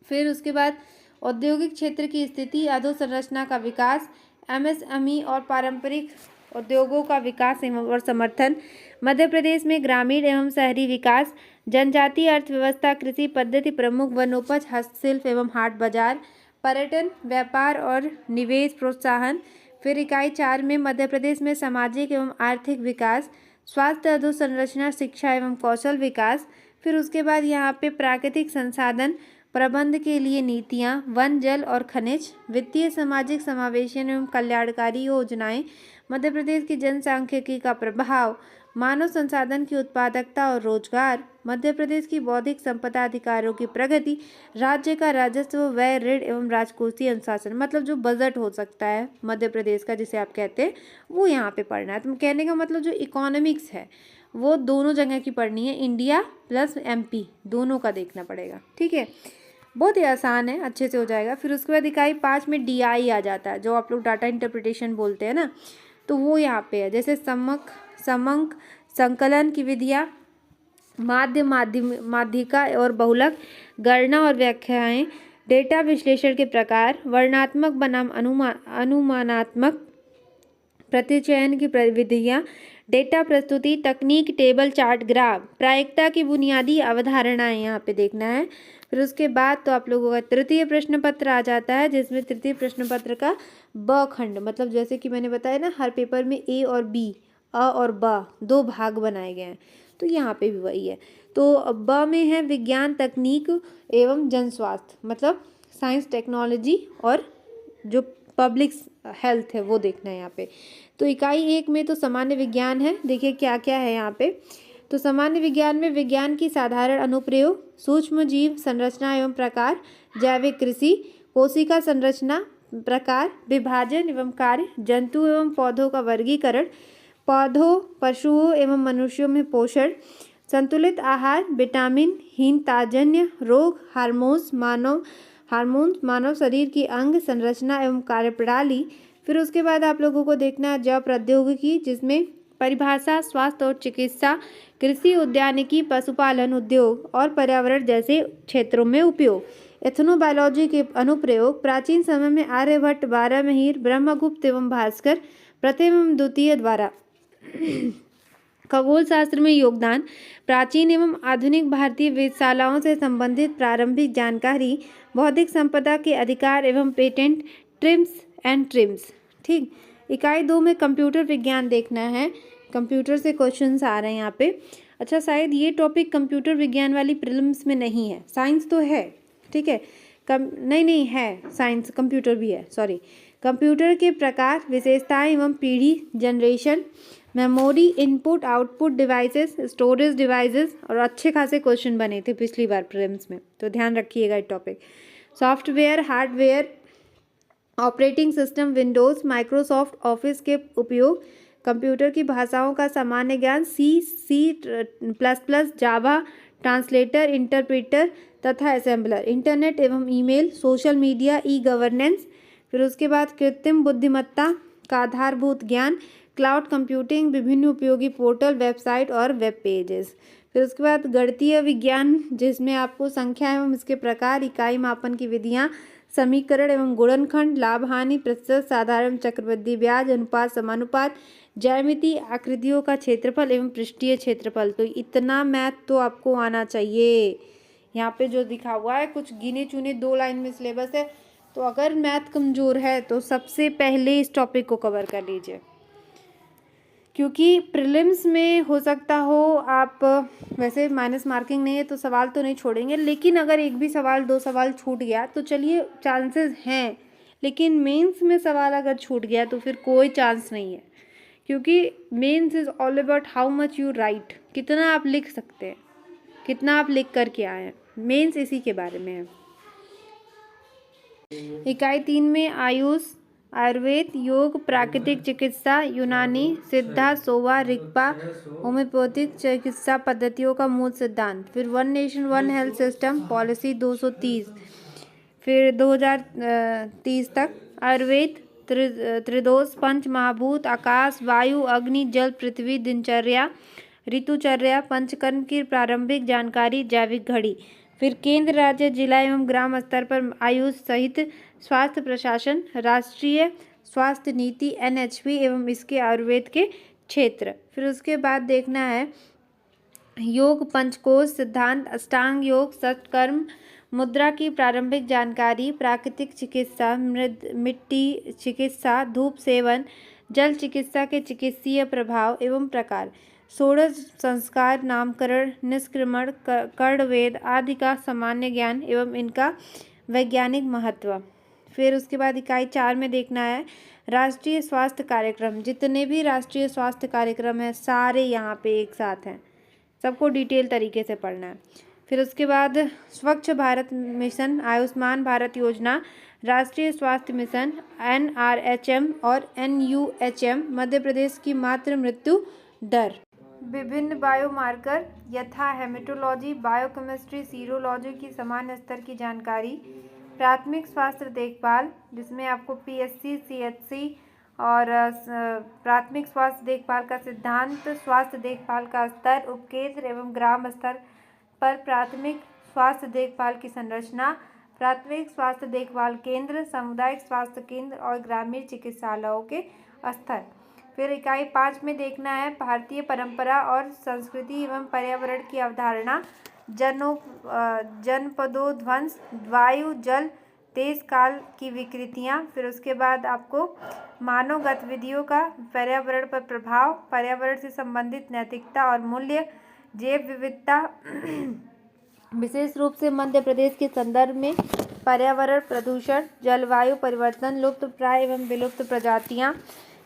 फिर उसके बाद औद्योगिक क्षेत्र की स्थिति, अधोसंरचना का विकास, MSME और पारंपरिक उद्योगों का विकास और समर्थन, मध्य प्रदेश में ग्रामीण एवं शहरी विकास, जनजातीय अर्थव्यवस्था, कृषि पद्धति, प्रमुख वनोपज, हस्तशिल्प एवं हाट बाजार, पर्यटन, व्यापार और निवेश प्रोत्साहन। फिर इकाई 4 में मध्य प्रदेश में सामाजिक एवं आर्थिक विकास, स्वास्थ्य, अधोसंरचना, शिक्षा एवं कौशल विकास। फिर उसके बाद यहाँ पे प्राकृतिक संसाधन प्रबंध के लिए नीतियाँ, वन, जल और खनिज, वित्तीय सामाजिक समावेशन एवं कल्याणकारी योजनाएं, मध्य प्रदेश की जनसांख्यिकी का प्रभाव, मानव संसाधन की उत्पादकता और रोजगार, मध्य प्रदेश की बौद्धिक संपदा अधिकारों की प्रगति, राज्य का राजस्व, व्यय, ऋण एवं राजकोषीय अनुशासन, मतलब जो बजट हो सकता है मध्य प्रदेश का जिसे आप कहते हैं वो यहाँ पे पढ़ना है। तो कहने का मतलब जो इकोनॉमिक्स है वो दोनों जगह की पढ़नी है, इंडिया प्लस MP दोनों का देखना पड़ेगा, ठीक है। बहुत ही आसान है, अच्छे से हो जाएगा। फिर उसके बाद इकाई 5 में DI आ जाता है, जो आप लोग डाटा इंटरप्रिटेशन बोलते हैं ना, तो वो यहाँ पे है। जैसे समंक, संकलन की विधियाँ, माध्यिका और बहुलक, गणना और व्याख्याएं, डेटा विश्लेषण के प्रकार, वर्णनात्मक बनाम अनुमानात्मक प्रतिचयन की विधियाँ, डेटा प्रस्तुति तकनीक, टेबल, चार्ट, ग्राफ, प्रायिकता की बुनियादी अवधारणाएं यहाँ पे देखना है। फिर उसके बाद तो आप लोगों का तृतीय प्रश्न पत्र आ जाता है, जिसमें तृतीय प्रश्न पत्र का ब खंड, मतलब जैसे कि मैंने बताया ना, हर पेपर में ए और बी, अ और ब, दो भाग बनाए गए हैं, तो यहाँ पे भी वही है। तो ब में है विज्ञान, तकनीक एवं जनस्वास्थ्य, मतलब साइंस, टेक्नोलॉजी और जो पब्लिक हेल्थ है वो देखना है यहाँ पे। तो इकाई 1 में तो सामान्य विज्ञान है, देखिए क्या क्या है यहाँ पे। तो सामान्य विज्ञान में विज्ञान की साधारण अनुप्रयोग, सूक्ष्म जीव संरचना एवं प्रकार, जैविक कृषि, कोशिका संरचना, प्रकार, विभाजन एवं कार्य, जंतु एवं पौधों का वर्गीकरण, पौधों, पशुओं एवं मनुष्यों में पोषण, संतुलित आहार, विटामिन, हीनताजन्य रोग, हार्मोन्स, मानव शरीर की अंग संरचना एवं कार्यप्रणाली। फिर उसके बाद आप लोगों को देखना है जैव प्रौद्योगिकी, जिसमें परिभाषा, स्वास्थ्य और चिकित्सा, कृषि, उद्यानिकी, पशुपालन, उद्योग और पर्यावरण जैसे क्षेत्रों में उपयोग, एथनोबायोलॉजी के अनुप्रयोग, प्राचीन समय में आर्यभट्ट, बारहमहीर, ब्रह्मगुप्त एवं भास्कर प्रथम एवं द्वितीय द्वारा खगोल शास्त्र में योगदान, प्राचीन एवं आधुनिक भारतीय वेधशालाओं से संबंधित प्रारंभिक जानकारी, बौद्धिक संपदा के अधिकार एवं पेटेंट, ट्रिम्स। ठीक, इकाई 2 में कंप्यूटर विज्ञान देखना है, कंप्यूटर से क्वेश्चंस आ रहे हैं यहाँ पे। अच्छा, शायद ये टॉपिक कंप्यूटर विज्ञान वाली प्रीलिम्स में नहीं है, साइंस तो है, ठीक है, नहीं है, साइंस कंप्यूटर भी है, सॉरी। कंप्यूटर के प्रकार, विशेषताएं एवं पीढ़ी, generation, memory, input output devices, storage devices, और अच्छे खासे क्वेश्चन बने थे पिछली बार प्रीलिम्स में, तो ध्यान रखिएगा ये topic. Software, hardware, operating system, Windows, Microsoft office के उपयोग, कंप्यूटर की भाषाओं का सामान्य ज्ञान, C++, जावा, ट्रांसलेटर, इंटरप्रेटर तथा असेंबलर, इंटरनेट एवं email, social media, e governance. फिर उसके बाद कृत्रिम बुद्धिमत्ता का आधारभूत ज्ञान, क्लाउड कंप्यूटिंग, विभिन्न उपयोगी पोर्टल, वेबसाइट और वेब पेजेस। फिर उसके बाद गणितीय विज्ञान, जिसमें आपको संख्या एवं इसके प्रकार, इकाई मापन की विधियाँ, समीकरण एवं गुणनखंड, लाभ हानि, प्रतिशत, साधारण, चक्रवृद्धि ब्याज, अनुपात, समानुपात, ज्यामिति, आकृतियों का क्षेत्रफल एवं पृष्ठीय क्षेत्रफल। तो इतना मैथ तो आपको आना चाहिए। यहाँ पे जो दिखा हुआ है कुछ गिने चुने 2 लाइन में सिलेबस है, तो अगर मैथ कमज़ोर है तो सबसे पहले इस टॉपिक को कवर कर लीजिए, क्योंकि प्रीलिम्स में हो सकता हो आप, वैसे माइनस मार्किंग नहीं है तो सवाल तो नहीं छोड़ेंगे, लेकिन अगर एक भी सवाल 2 सवाल छूट गया तो चलिए चांसेस हैं, लेकिन मेंस में सवाल अगर छूट गया तो फिर कोई चांस नहीं है, क्योंकि mains is all about how much you write, कितना आप लिख सकते हैं, कितना आप लिख करके आए हैं, मेंस इसी के बारे में है। इकाई 3 में आयुष, आयुर्वेद, योग, प्राकृतिक चिकित्सा, यूनानी, सिद्धा, सोवा, रिगपा, होम्योपैथिक चिकित्सा पद्धतियों का मूल सिद्धांत। फिर one nation one health system policy 230, फिर 2030 तक, आयुर्वेद, त्रिदोष, पंच महाभूत, आकाश, वायु, अग्नि, जल, पृथ्वी, दिनचर्या, ऋतुचर्या, पंचकर्म की प्रारंभिक जानकारी, जैविक घड़ी। फिर केंद्र, राज्य, जिला एवं ग्राम स्तर पर आयुष सहित स्वास्थ्य प्रशासन, राष्ट्रीय स्वास्थ्य नीति, NHP एवं इसके आयुर्वेद के क्षेत्र। फिर उसके बाद देखना है योग, पंचकोश सिद्धांत, अष्टांग योग, षटकर्म, मुद्रा की प्रारंभिक जानकारी, प्राकृतिक चिकित्सा, मिट्टी चिकित्सा, धूप सेवन, जल चिकित्सा के चिकित्सीय प्रभाव एवं प्रकार, षोडश संस्कार, नामकरण, निष्क्रमण, कर्णवेद आदि का सामान्य ज्ञान एवं इनका वैज्ञानिक महत्व। फिर उसके बाद इकाई 4 में देखना है राष्ट्रीय स्वास्थ्य कार्यक्रम, जितने भी राष्ट्रीय स्वास्थ्य कार्यक्रम हैं सारे यहाँ पे एक साथ हैं, सबको डिटेल तरीके से पढ़ना है। फिर उसके बाद स्वच्छ भारत मिशन, आयुष्मान भारत योजना, राष्ट्रीय स्वास्थ्य मिशन, NRHM और NUHM, मध्य प्रदेश की मातृ मृत्यु दर, विभिन्न बायोमार्कर यथा हेमेटोलॉजी, बायोकेमिस्ट्री, सीरोलॉजी की सामान्य स्तर की जानकारी, प्राथमिक स्वास्थ्य देखभाल, जिसमें आपको PSC, CHC और प्राथमिक स्वास्थ्य देखभाल का सिद्धांत, स्वास्थ्य देखभाल का स्तर, उपकेंद्र एवं ग्राम स्तर पर प्राथमिक स्वास्थ्य देखभाल की संरचना, प्राथमिक स्वास्थ्य देखभाल केंद्र, सामुदायिक स्वास्थ्य केंद्र और ग्रामीण चिकित्सालयों के स्तर। फिर इकाई 5 में देखना है भारतीय परंपरा और संस्कृति एवं पर्यावरण की अवधारणा, जनपदोध्वंस, वायु जल तेज काल की विकृतियाँ। फिर उसके बाद आपको मानव गतिविधियों का पर्यावरण पर प्रभाव, पर्यावरण से संबंधित नैतिकता और मूल्य, जैव विविधता विशेष रूप से मध्य प्रदेश के संदर्भ में, पर्यावरण प्रदूषण, जलवायु परिवर्तन, लुप्त प्राय एवं विलुप्त प्रजातियाँ।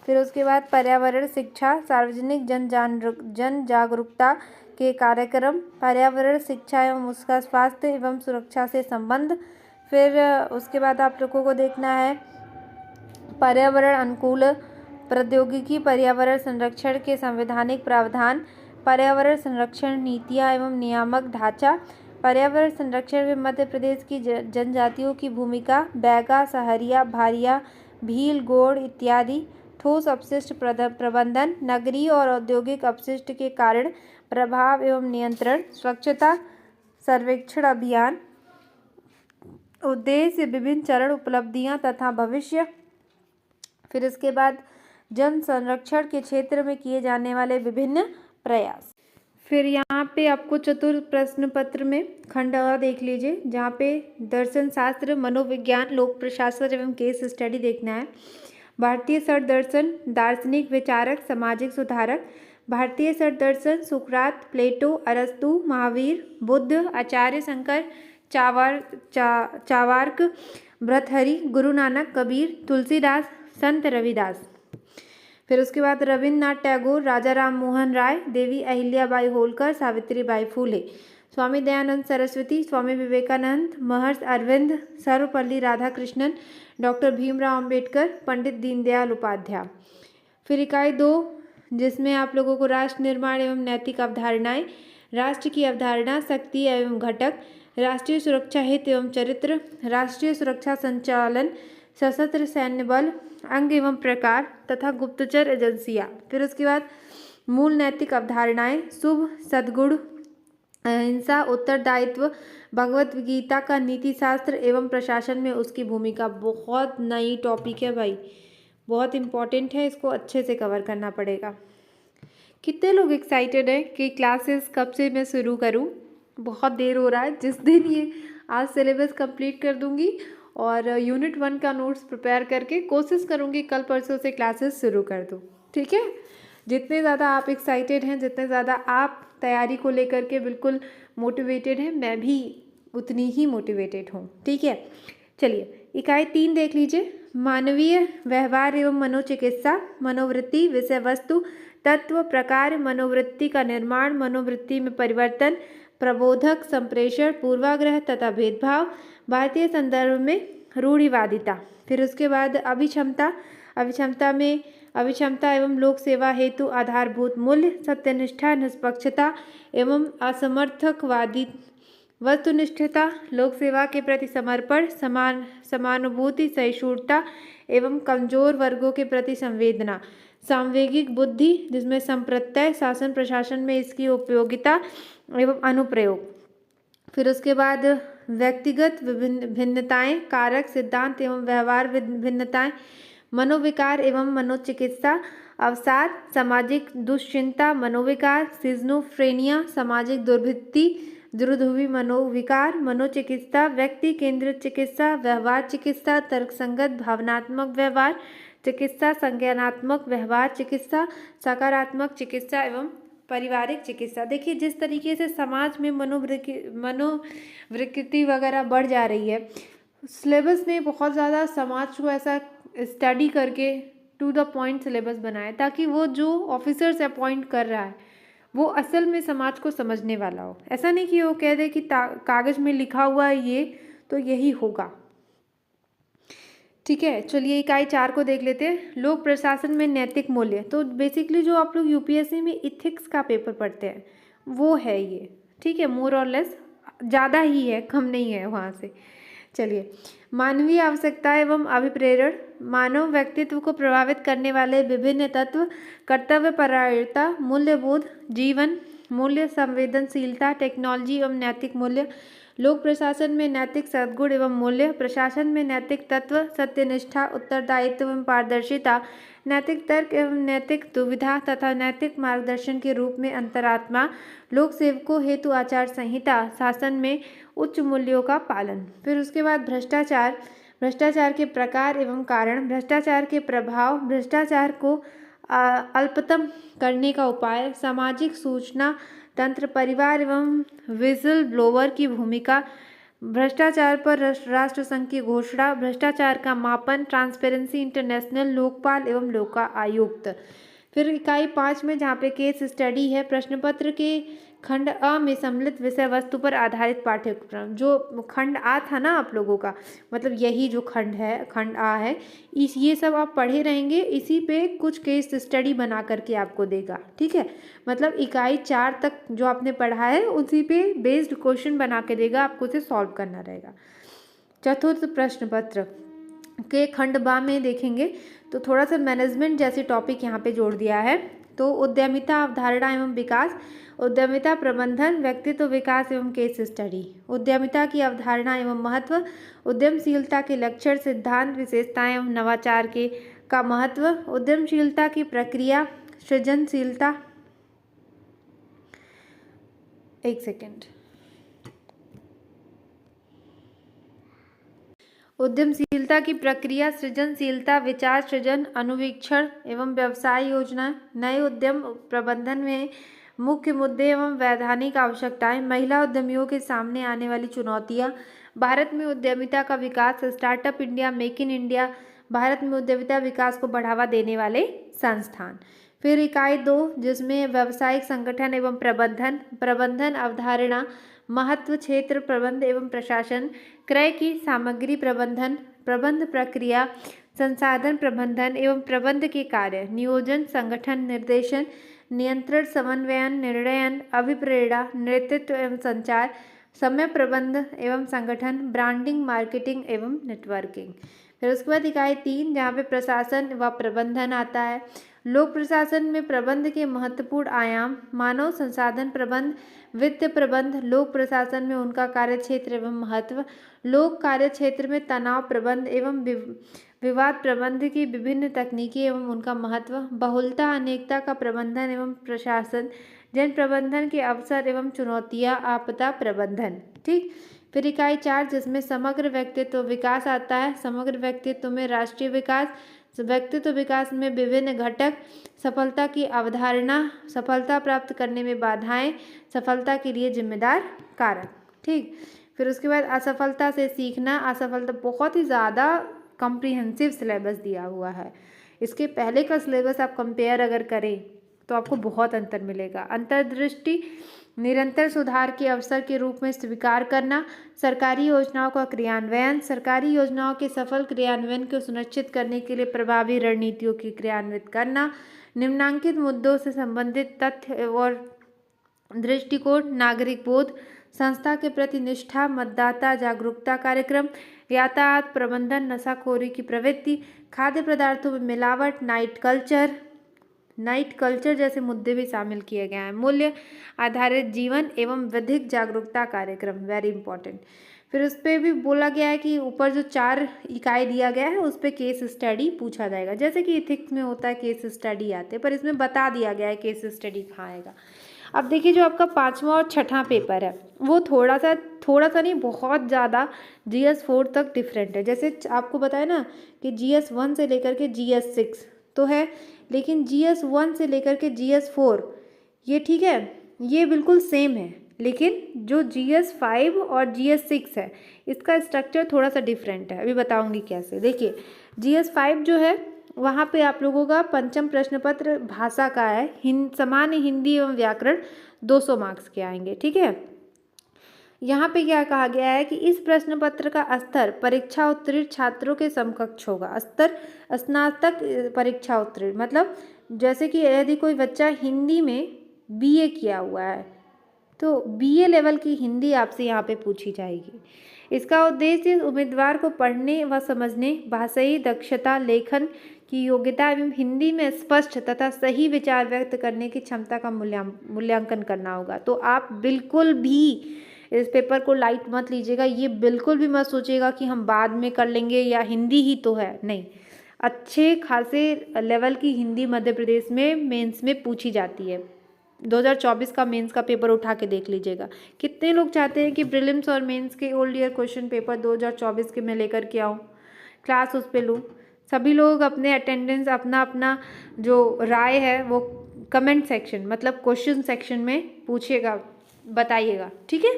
फिर उसके बाद पर्यावरण शिक्षा, सार्वजनिक जन जागरूकता के कार्यक्रम, पर्यावरण शिक्षा एवं उसका स्वास्थ्य एवं सुरक्षा से संबंध। फिर उसके बाद आप लोगों को देखना है पर्यावरण अनुकूल प्रौद्योगिकी, पर्यावरण संरक्षण के संवैधानिक प्रावधान, पर्यावरण संरक्षण नीतियाँ एवं नियामक ढांचा, पर्यावरण संरक्षण में मध्य प्रदेश की जनजातियों की भूमिका, बैगा, सहरिया, भारिया, भील, गोंड इत्यादि, ठोस अपशिष्ट प्रबंधन, नगरीय और औद्योगिक अपशिष्ट के कारण प्रभाव एवं नियंत्रण, स्वच्छता सर्वेक्षण अभियान, उद्देश्य, विभिन्न चरण, उपलब्धियां तथा भविष्य। फिर इसके बाद जन संरक्षण के क्षेत्र में किए जाने वाले विभिन्न प्रयास। फिर यहाँ पे आपको चतुर्थ प्रश्न पत्र में खंड अ देख लीजिए, जहाँ पे दर्शन शास्त्र, मनोविज्ञान, लोक प्रशासन एवं केस स्टडी देखना है। भारतीय सर दर्शन, दार्शनिक विचारक, सामाजिक सुधारक। भारतीय सर दर्शन, सुकरात, प्लेटो, अरस्तु, महावीर, बुद्ध, आचार्य शंकर, चावार्क, भर्तृहरि, गुरु नानक, कबीर, तुलसीदास, संत रविदास। फिर उसके बाद रविन्द्रनाथ टैगोर, राजा राम मोहन राय, देवी अहिल्याबाई होलकर, सावित्रीबाई फूले, स्वामी दयानंद सरस्वती, स्वामी विवेकानंद, महर्षि अरविंद, सर्वपल्ली राधाकृष्णन, डॉक्टर भीमराव अंबेडकर, पंडित दीनदयाल उपाध्याय। फिर इकाई 2 जिसमें आप लोगों को राष्ट्र निर्माण एवं नैतिक अवधारणाएं, राष्ट्र की अवधारणा, शक्ति एवं घटक, राष्ट्रीय सुरक्षा हित एवं चरित्र, राष्ट्रीय सुरक्षा संचालन, सशस्त्र सैन्य बल, अंग एवं प्रकार तथा गुप्तचर एजेंसियां। फिर उसके बाद मूल नैतिक अवधारणाएं, शुभ, सद्गुण, अहिंसा, उत्तरदायित्व, भगवत गीता का नीति शास्त्र एवं प्रशासन में उसकी भूमिका। बहुत नई टॉपिक है भाई, बहुत इम्पॉर्टेंट है, इसको अच्छे से कवर करना पड़ेगा। कितने लोग एक्साइटेड हैं कि क्लासेस कब से मैं शुरू करूं? बहुत देर हो रहा है। जिस दिन ये आज सिलेबस कंप्लीट कर दूंगी और यूनिट 1 का नोट्स प्रिपेयर करके कोशिश करूंगी कल परसों से क्लासेस शुरू कर दूं, ठीक है। जितने ज़्यादा आप एक्साइटेड हैं, जितने ज़्यादा आप तैयारी को लेकर के बिल्कुल मोटिवेटेड हैं, मैं भी उतनी ही मोटिवेटेड हूँ, ठीक है। चलिए इकाई 3 देख लीजिए, मानवीय व्यवहार एवं मनोचिकित्सा, मनोवृत्ति, विषय वस्तु, तत्व, प्रकार, मनोवृत्ति का निर्माण, मनोवृत्ति में परिवर्तन, प्रबोधक, संप्रेषण, पूर्वाग्रह तथा भेदभाव, भारतीय संदर्भ में रूढ़िवादिता। फिर उसके बाद अभिक्षमता, अभिक्षमता एवं लोक सेवा हेतु आधारभूत मूल्य, सत्यनिष्ठा, निष्पक्षता एवं असमर्थकवादी, वस्तुनिष्ठता, लोक सेवा के प्रति समर्पण, समानुभूति, सहिष्णुता एवं कमजोर वर्गों के प्रति संवेदना, सांवेगिक बुद्धि जिसमें संप्रत्यय, शासन प्रशासन में इसकी उपयोगिता एवं अनुप्रयोग। फिर उसके बाद व्यक्तिगत भिन्नताएं, कारक, सिद्धांत एवं व्यवहार भिन्नताएं, मनोविकार एवं मनोचिकित्सा, अवसाद, सामाजिक दुश्चिंता, मनोविकार, सिज्नोफ्रेनिया, सामाजिक दुर्वृत्ति, दुर्ध्रुवी मनोविकार, मनोचिकित्सा, व्यक्ति केंद्रित चिकित्सा, व्यवहार चिकित्सा, तर्कसंगत भावनात्मक व्यवहार चिकित्सा, संज्ञानात्मक व्यवहार चिकित्सा, सकारात्मक चिकित्सा एवं पारिवारिक चिकित्सा। देखिए जिस तरीके से समाज में मनोविकृति वगैरह बढ़ जा रही है, सिलेबस ने बहुत ज़्यादा समाज को ऐसा स्टडी करके टू द पॉइंट सिलेबस बनाया ताकि वो जो ऑफिसर्स अपॉइंट कर रहा है वो असल में समाज को समझने वाला हो। ऐसा नहीं कि वो कह दे कि कागज़ में लिखा हुआ है ये तो यही होगा, ठीक है। चलिए इकाई 4 को देख लेते हैं, लोक प्रशासन में नैतिक मूल्य। तो बेसिकली जो आप लोग यूपीएससी में इथिक्स का पेपर पढ़ते हैं वो है ये, ठीक है। मोर और लेस ज़्यादा ही है, कम नहीं है वहाँ से। चलिए, मानवीय आवश्यकता एवं अभिप्रेरण। मानव व्यक्तित्व को प्रभावित करने वाले विभिन्न तत्व: कर्तव्यपरायणता, मूल्यबोध, जीवन मूल्य, संवेदनशीलता, टेक्नोलॉजी एवं नैतिक मूल्य। लोक प्रशासन में नैतिक सद्गुण एवं मूल्य। प्रशासन में नैतिक तत्व: सत्यनिष्ठा, उत्तरदायित्व एवं पारदर्शिता। नैतिक तर्क एवं नैतिक दुविधा तथा नैतिक मार्गदर्शन के रूप में अंतरात्मा। लोक सेवकों हेतु आचार संहिता। शासन में उच्च मूल्यों का पालन। फिर उसके बाद भ्रष्टाचार। भ्रष्टाचार के प्रकार एवं कारण। भ्रष्टाचार के प्रभाव। भ्रष्टाचार को अल्पतम करने का उपाय। सामाजिक सूचना तंत्र, परिवार एवं विजिल ब्लोअर की भूमिका। भ्रष्टाचार पर राष्ट्र संघ की घोषणा। भ्रष्टाचार का मापन। Transparency international. लोकपाल एवं लोका आयुक्त। फिर इकाई 5 में जहाँ पे केस स्टडी है, प्रश्न पत्र के खंड अ में सम्मिलित विषय वस्तु पर आधारित पाठ्यक्रम। जो खंड आ था ना आप लोगों का, मतलब यही जो खंड है, खंड आ है, ये सब आप पढ़े रहेंगे, इसी पे कुछ केस स्टडी बना करके आपको देगा। ठीक है, मतलब इकाई 4 तक जो आपने पढ़ा है उसी पे बेस्ड क्वेश्चन बना के देगा, आपको उसे सॉल्व करना रहेगा। चतुर्थ प्रश्न पत्र के खंड बा में देखेंगे तो थोड़ा सा मैनेजमेंट जैसे टॉपिक यहाँ पे जोड़ दिया है। तो उद्यमिता, अवधारणा एवं विकास। उद्यमिता, प्रबंधन, व्यक्तित्व विकास एवं केस स्टडी। उद्यमिता की अवधारणा एवं महत्व। उद्यमशीलता के लक्षण, सिद्धांत, विशेषताएं एवं नवाचार के का महत्व। उद्यमशीलता की प्रक्रिया, सृजनशीलता। एक सेकेंड। उद्यमशीलता की प्रक्रिया, सृजनशीलता, विचार सृजन, अनुवीक्षण एवं व्यवसाय योजना। नए उद्यम प्रबंधन में मुख्य मुद्दे एवं वैधानिक आवश्यकताएं। महिला उद्यमियों के सामने आने वाली चुनौतियां। भारत में उद्यमिता का विकास। Startup India, make in India. Bharat में उद्यमिता विकास को बढ़ावा देने वाले संस्थान। फिर इकाई 2 जिसमें व्यावसायिक संगठन एवं प्रबंधन। प्रबंधन अवधारणा, महत्व, क्षेत्र प्रबंध एवं प्रशासन। क्रय की सामग्री प्रबंधन, प्रबंध प्रक्रिया, संसाधन प्रबंधन एवं प्रबंध के कार्य। नियोजन, संगठन, निर्देशन, नियंत्रण, समन्वयन, निर्णयन, अभिप्रेरणा, नेतृत्व एवं संचार। समय प्रबंध एवं संगठन, ब्रांडिंग, मार्केटिंग एवं नेटवर्किंग। फिर उसके बाद इकाई 3 जहाँ पे प्रशासन व प्रबंधन आता है। लोक प्रशासन में प्रबंध के महत्वपूर्ण आयाम। मानव संसाधन प्रबंध, वित्त प्रबंध। लोक प्रशासन में उनका कार्य क्षेत्र एवं महत्व। लोक कार्य क्षेत्र में तनाव प्रबंध एवं विवाद प्रबंध की विभिन्न तकनीकें एवं उनका महत्व। बहुलता, अनेकता का प्रबंधन एवं प्रशासन। जन प्रबंधन के अवसर एवं चुनौतियां। आपदा प्रबंधन। ठीक, फिर इकाई 4 जिसमें समग्र व्यक्तित्व विकास आता है। समग्र व्यक्तित्व में राष्ट्रीय विकास, व्यक्तित्व विकास में विभिन्न घटक, सफलता की अवधारणा, सफलता प्राप्त करने में बाधाएं, सफलता के लिए जिम्मेदार कारक। ठीक, फिर उसके बाद असफलता से सीखना। असफलता बहुत ही ज़्यादा कॉम्प्रिहेंसिव सिलेबस दिया हुआ है। इसके पहले का सिलेबस आप कंपेयर अगर करें तो आपको बहुत अंतर मिलेगा। अंतर्दृष्टि, निरंतर सुधार के अवसर के रूप में स्वीकार करना। सरकारी योजनाओं का क्रियान्वयन, सरकारी योजनाओं के सफल क्रियान्वयन को सुनिश्चित करने के लिए प्रभावी रणनीतियों की क्रियान्वित करना। निम्नांकित मुद्दों से संबंधित तथ्य और दृष्टिकोण। नागरिक बोध, संस्था के प्रति निष्ठा, मतदाता जागरूकता कार्यक्रम, यातायात प्रबंधन, नशाखोरी की प्रवृत्ति, खाद्य पदार्थों में मिलावट, नाइट कल्चर जैसे मुद्दे भी शामिल किए गए हैं। मूल्य आधारित जीवन एवं विधिक जागरूकता कार्यक्रम, वेरी इंपॉर्टेंट। फिर उस पर भी बोला गया है कि ऊपर जो 4 इकाई दिया गया है उस पर केस स्टडी पूछा जाएगा। जैसे कि इथिक्स में होता है केस स्टडी आते, पर इसमें बता दिया गया है केस स्टडी कहाँ आएगा। अब देखिए जो आपका 5वां और 6वां पेपर है वो थोड़ा सा नहीं, बहुत ज़्यादा GS 4 तक डिफरेंट है। जैसे आपको बताया ना कि GS 1 से लेकर के GS 6 तो है, लेकिन GS 1 से लेकर के GS 4 ये ठीक है, ये बिल्कुल सेम है, लेकिन जो GS 5 और GS 6 है इसका स्ट्रक्चर थोड़ा सा डिफरेंट है। अभी बताऊंगी कैसे। देखिए GS 5 जो है वहाँ पे आप लोगों का पंचम प्रश्न पत्र भाषा का है। सामान्य हिंदी एवं व्याकरण 200 मार्क्स के आएंगे। ठीक है, यहाँ पे क्या कहा गया है कि इस प्रश्न पत्र का स्तर परीक्षा उत्तीर्ण छात्रों के समकक्ष होगा। स्तर स्नातक परीक्षा उत्तीर्ण, मतलब जैसे कि यदि कोई बच्चा हिंदी में BA किया हुआ है तो BA लेवल की हिंदी आपसे यहाँ पे पूछी जाएगी। इसका उद्देश्य उम्मीदवार को पढ़ने व समझने, भाषाई दक्षता, लेखन की योग्यता एवं हिंदी में स्पष्ट तथा सही विचार व्यक्त करने की क्षमता का मूल्यांकन करना होगा। तो आप बिल्कुल भी इस पेपर को लाइट मत लीजिएगा। ये बिल्कुल भी मत सोचिएगा कि हम बाद में कर लेंगे या हिंदी ही तो है, नहीं। अच्छे खासे लेवल की हिंदी मध्य प्रदेश में मेंस में पूछी जाती है। 2024 का मेंस का पेपर उठा के देख लीजिएगा। कितने लोग चाहते हैं कि प्रीलिम्स और मेंस के ओल्ड ईयर क्वेश्चन पेपर 2024 के मैं लेकर के आऊँ, क्लास उस पर लूँ। सभी लोग अपने अटेंडेंस अपना अपना जो राय है वो कमेंट सेक्शन मतलब क्वेश्चन सेक्शन में पूछिएगा, बताइएगा, ठीक है।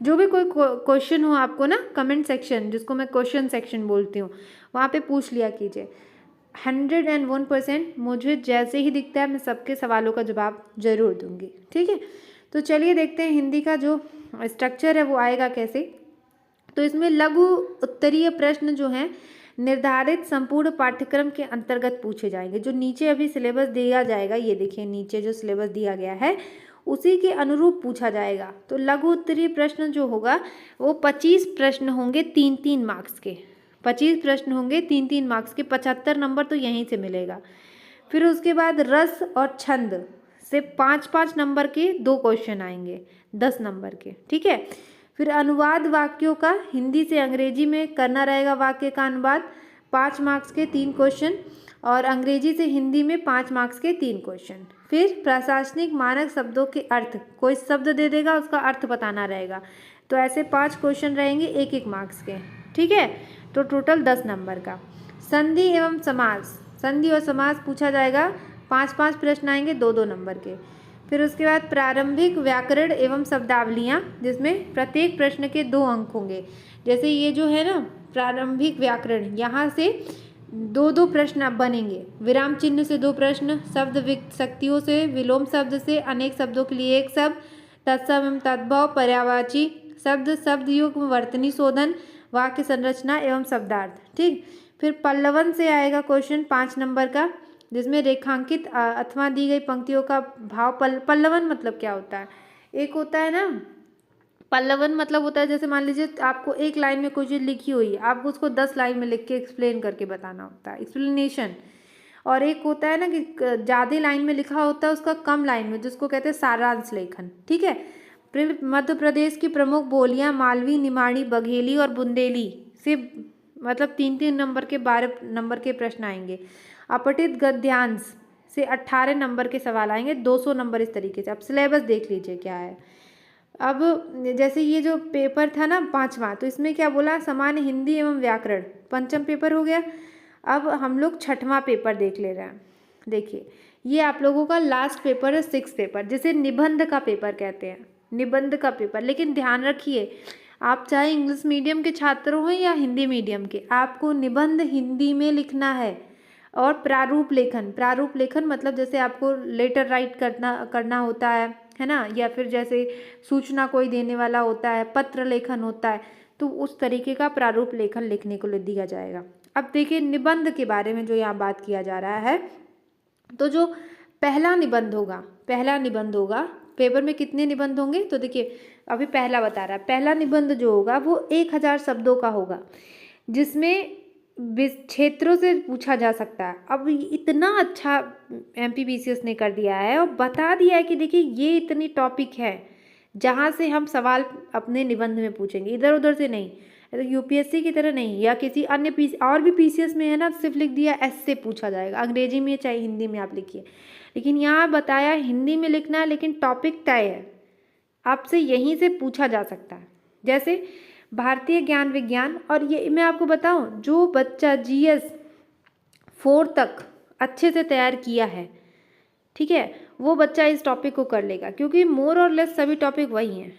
जो भी कोई क्वेश्चन हो आपको ना, कमेंट सेक्शन जिसको मैं क्वेश्चन सेक्शन बोलती हूँ, वहाँ पे पूछ लिया कीजिए। 101% मुझे जैसे ही दिखता है मैं सबके सवालों का जवाब जरूर दूंगी, ठीक है। तो चलिए देखते हैं हिंदी का जो स्ट्रक्चर है वो आएगा कैसे। तो इसमें लघु उत्तरीय प्रश्न जो हैं निर्धारित संपूर्ण पाठ्यक्रम के अंतर्गत पूछे जाएंगे। जो नीचे अभी सिलेबस दिया जाएगा, ये देखिए नीचे जो सिलेबस दिया गया है उसी के अनुरूप पूछा जाएगा। तो लघु उत्तरीय प्रश्न जो होगा वो 25 प्रश्न होंगे 3-3 मार्क्स के। 25 प्रश्न होंगे 3-3 मार्क्स के, 75 नंबर तो यहीं से मिलेगा। फिर उसके बाद रस और छंद से 5-5 नंबर के 2 क्वेश्चन आएंगे 10 नंबर के, ठीक है। फिर अनुवाद वाक्यों का हिंदी से अंग्रेजी में करना रहेगा, वाक्य का अनुवाद 5 मार्क्स के 3 क्वेश्चन, और अंग्रेजी से हिंदी में 5 मार्क्स के 3 क्वेश्चन। फिर प्रशासनिक मानक शब्दों के अर्थ, कोई शब्द दे देगा उसका अर्थ बताना रहेगा। तो ऐसे 5 क्वेश्चन रहेंगे 1-1 मार्क्स के, ठीक है। तो टोटल 10 नंबर का। संधि एवं समास, संधि और समास पूछा जाएगा, 5-5 प्रश्न आएंगे 2-2 नंबर के। फिर उसके बाद प्रारंभिक व्याकरण एवं शब्दावलियाँ, जिसमें प्रत्येक प्रश्न के 2 अंक होंगे। जैसे ये जो है ना प्रारंभिक व्याकरण, यहाँ से 2-2 प्रश्न बनेंगे। विराम चिन्ह से 2 प्रश्न, शब्द विशक्तियों से, विलोम शब्द से, अनेक शब्दों के लिए 1 शब्द, तत्सम एवं तद्भव, पर्यायवाची शब्द, शब्द युग्म, वर्तनी शोधन, वाक्य संरचना एवं शब्दार्थ, ठीक। फिर पल्लवन से आएगा क्वेश्चन 5 नंबर का, जिसमें रेखांकित अथवा दी गई पंक्तियों का भाव। पल्लवन मतलब क्या होता है? एक होता है ना पल्लवन मतलब होता है, जैसे मान लीजिए आपको एक लाइन में कोई चीज़ लिखी हुई है, आपको उसको 10 लाइन में लिख के एक्सप्लेन करके बताना होता है, एक्सप्लेनेशन। और एक होता है ना कि ज़्यादा लाइन में लिखा होता है उसका कम लाइन में, जिसको कहते हैं सारांश लेखन, ठीक है। मध्य प्रदेश की प्रमुख बोलियां मालवी, निमाड़ी, बघेली और बुंदेली से मतलब 3-3 नंबर के 12 नंबर के प्रश्न आएंगे। अपठित गद्यांश से 18 नंबर के सवाल आएंगे, 200 नंबर इस तरीके से। अब सिलेबस देख लीजिए क्या है। अब जैसे ये जो पेपर था ना 5वां, तो इसमें क्या बोला, सामान्य हिंदी एवं व्याकरण पंचम पेपर हो गया। अब हम लोग 6वां पेपर देख ले रहे हैं। देखिए ये आप लोगों का लास्ट पेपर है, 6 पेपर, जिसे निबंध का पेपर कहते हैं, निबंध का पेपर। लेकिन ध्यान रखिए, आप चाहे इंग्लिश मीडियम के छात्र हो या हिंदी मीडियम के, आपको निबंध हिंदी में लिखना है। और प्रारूप लेखन, प्रारूप लेखन मतलब जैसे आपको लेटर राइट करना होता है ना, या फिर जैसे सूचना कोई देने वाला होता है, पत्र लेखन होता है, तो उस तरीके का प्रारूप लेखन लिखने को दिया जाएगा। अब देखिए निबंध के बारे में जो यहाँ बात किया जा रहा है, तो जो पहला निबंध होगा पेपर में कितने निबंध होंगे, तो देखिए अभी पहला बता रहा है, पहला निबंध जो होगा वो 1000 शब्दों का होगा, जिसमें क्षेत्रों से पूछा जा सकता है। अब इतना अच्छा MPBCS ने कर दिया है और बता दिया है कि देखिए ये इतनी टॉपिक है जहाँ से हम सवाल अपने निबंध में पूछेंगे, इधर उधर से नहीं, UPSC की तरह नहीं, या किसी अन्य और भी PCS में है ना, सिर्फ लिख दिया ऐसे पूछा जाएगा, अंग्रेजी में चाहे हिंदी में आप लिखिए। लेकिन यहाँ बताया हिंदी में लिखना है, लेकिन टॉपिक तय है, आपसे यहीं से पूछा जा सकता है। जैसे भारतीय ज्ञान विज्ञान, और ये मैं आपको बताऊं, जो बच्चा GS 4 तक अच्छे से तैयार किया है, ठीक है, वो बच्चा इस टॉपिक को कर लेगा, क्योंकि मोर और लेस सभी टॉपिक वही हैं।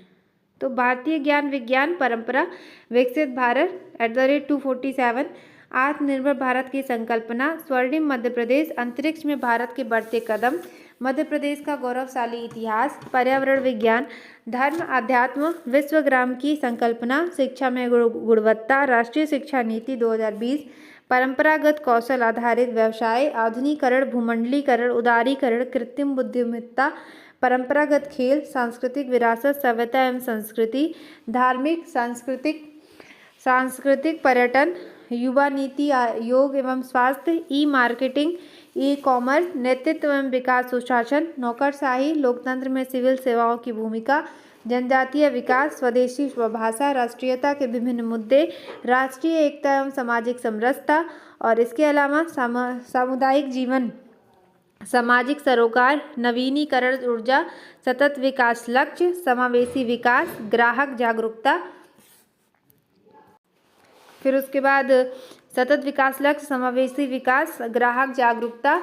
तो भारतीय ज्ञान विज्ञान परंपरा, विकसित भारत @247, आत्मनिर्भर भारत की संकल्पना, स्वर्णिम मध्य प्रदेश, अंतरिक्ष में भारत के बढ़ते कदम, मध्य प्रदेश का गौरवशाली इतिहास, पर्यावरण विज्ञान, धर्म अध्यात्म, विश्वग्राम की संकल्पना, शिक्षा में गुणवत्ता, राष्ट्रीय शिक्षा नीति 2020, परंपरागत कौशल आधारित व्यवसाय, आधुनिकीकरण, भूमंडलीकरण, उदारीकरण, कृत्रिम बुद्धिमत्ता, परंपरागत खेल, सांस्कृतिक विरासत, सभ्यता एवं संस्कृति, धार्मिक सांस्कृतिक सांस्कृतिक पर्यटन, युवा नीति, योग एवं स्वास्थ्य, ई मार्केटिंग, ई कॉमर्स, नेतृत्व एवं विकास सुशासन, नौकरशाही, लोकतंत्र में सिविल सेवाओं की भूमिका, जनजातीय विकास, स्वदेशी स्वभाषा, राष्ट्रीयता के विभिन्न मुद्दे, राष्ट्रीय एकता एवं सामाजिक समरसता, और इसके अलावा सामुदायिक जीवन, सामाजिक सरोकार, नवीनीकरण ऊर्जा, सतत विकास लक्ष्य, समावेशी विकास, ग्राहक जागरूकता। फिर उसके बाद सतत विकास लक्ष्य, समावेशी विकास, ग्राहक जागरूकता।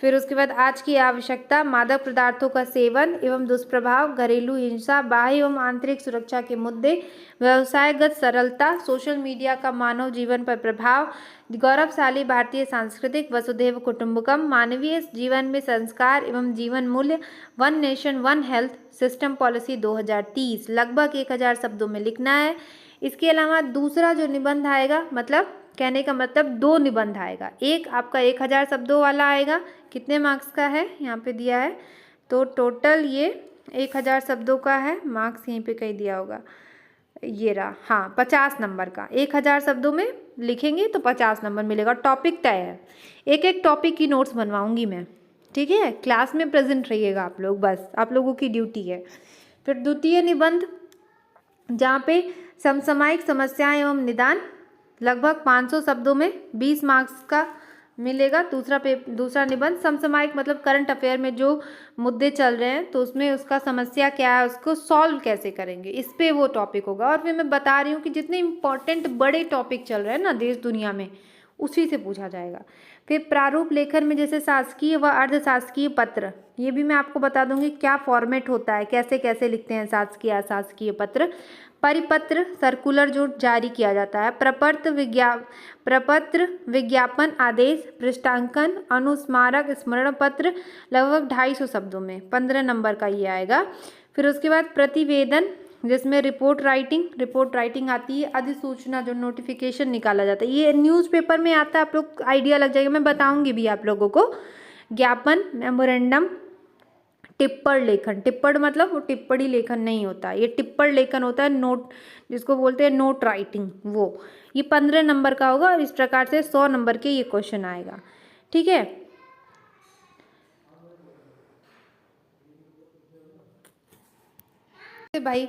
फिर उसके बाद आज की आवश्यकता, मादक पदार्थों का सेवन एवं दुष्प्रभाव, घरेलू हिंसा, बाह्य एवं आंतरिक सुरक्षा के मुद्दे, व्यवसायगत सरलता, सोशल मीडिया का मानव जीवन पर प्रभाव, गौरवशाली भारतीय सांस्कृतिक, वसुधैव कुटुंबकम, मानवीय जीवन में संस्कार एवं जीवन मूल्य, one nation one health system policy 2030। लगभग 1000 शब्दों में लिखना है। इसके अलावा दूसरा जो निबंध आएगा, मतलब कहने का मतलब 2 निबंध आएगा। एक आपका 1000 शब्दों वाला आएगा, कितने मार्क्स का है यहाँ पे दिया है, तो टोटल ये 1000 शब्दों का है। मार्क्स यहीं पे कहीं दिया होगा, ये रहा, हाँ 50 नंबर का। 1000 शब्दों में लिखेंगे तो 50 नंबर मिलेगा। टॉपिक तय है, एक एक टॉपिक की नोट्स बनवाऊंगी मैं, ठीक है। क्लास में प्रेजेंट रहिएगा आप लोग, बस आप लोगों की ड्यूटी है। फिर द्वितीय निबंध, जहाँ पे समसामयिक समस्याएं एवं निदान, लगभग 500 शब्दों में 20 मार्क्स का मिलेगा। दूसरा निबंध समसामयिक मतलब करंट अफेयर में जो मुद्दे चल रहे हैं तो उसमें उसका समस्या क्या है, उसको सॉल्व कैसे करेंगे, इस पे वो टॉपिक होगा। और फिर मैं बता रही हूँ कि जितने इंपॉर्टेंट बड़े टॉपिक चल रहे हैं ना देश दुनिया में, उसी से पूछा जाएगा। फिर प्रारूप लेखन में जैसे शासकीय व अर्धशासकीय पत्र, ये भी मैं आपको बता दूंगी क्या फॉर्मेट होता है, कैसे कैसे लिखते हैं शासकीय अशासकीय पत्र। परिपत्र सर्कुलर जो जारी किया जाता है, प्रपत्र विज्ञापन आदेश, पृष्ठांकन, अनुस्मारक स्मरण पत्र, लगभग 250 शब्दों में 15 नंबर का ये आएगा। फिर उसके बाद प्रतिवेदन, जिसमें रिपोर्ट राइटिंग आती है। अधिसूचना जो नोटिफिकेशन निकाला जाता है, ये न्यूज़पेपर में आता है, आप लोग आइडिया लग जाएगा, मैं बताऊंगी भी आप लोगों को। ज्ञापन, मेमोरेंडम, टिप्पण लेखन, टिप्पण मतलब वो टिप्पणी लेखन नहीं होता, ये टिप्पण लेखन होता है, नोट जिसको बोलते हैं नोट राइटिंग, वो ये 15 नंबर का होगा। और इस प्रकार से 100 नंबर के ये क्वेश्चन आएगा, ठीक है। भाई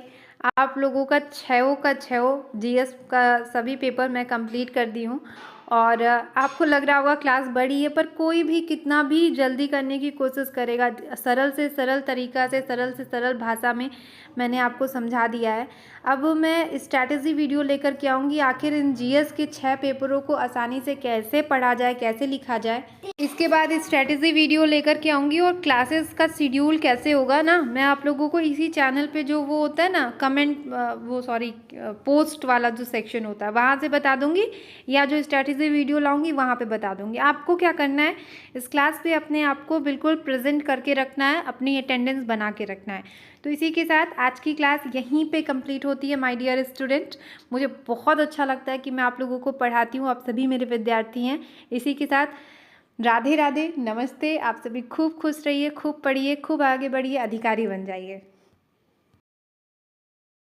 आप लोगों का 6 जीएस का सभी पेपर मैं कंप्लीट कर दी हूँ। और आपको लग रहा होगा क्लास बड़ी है, पर कोई भी कितना भी जल्दी करने की कोशिश करेगा, सरल से सरल तरीका से सरल भाषा में मैंने आपको समझा दिया है। अब मैं स्ट्रैटेजी वीडियो लेकर के आऊँगी, आखिर इन जीएस के 6 पेपरों को आसानी से कैसे पढ़ा जाए, कैसे लिखा जाए। इसके बाद स्ट्रैटेजी वीडियो लेकर के आऊँगी, और क्लासेस का शेड्यूल कैसे होगा ना, मैं आप लोगों को इसी चैनल पे जो वो होता है ना पोस्ट वाला जो सेक्शन होता है वहाँ से बता दूंगी, या जो स्ट्रैटेजी वीडियो लाऊंगी वहाँ पे बता दूंगी। आपको क्या करना है, इस क्लास पे अपने आप को बिल्कुल प्रेजेंट करके रखना है, अपनी अटेंडेंस बना के रखना है। तो इसी के साथ आज की क्लास यहीं पे कंप्लीट होती है माय डियर स्टूडेंट। मुझे बहुत अच्छा लगता है कि मैं आप लोगों को पढ़ाती हूँ, आप सभी मेरे विद्यार्थी हैं। इसी के साथ राधे राधे, नमस्ते। आप सभी खूब खुश रहिए, खूब पढ़िए, खूब आगे बढ़िए, अधिकारी बन जाइए।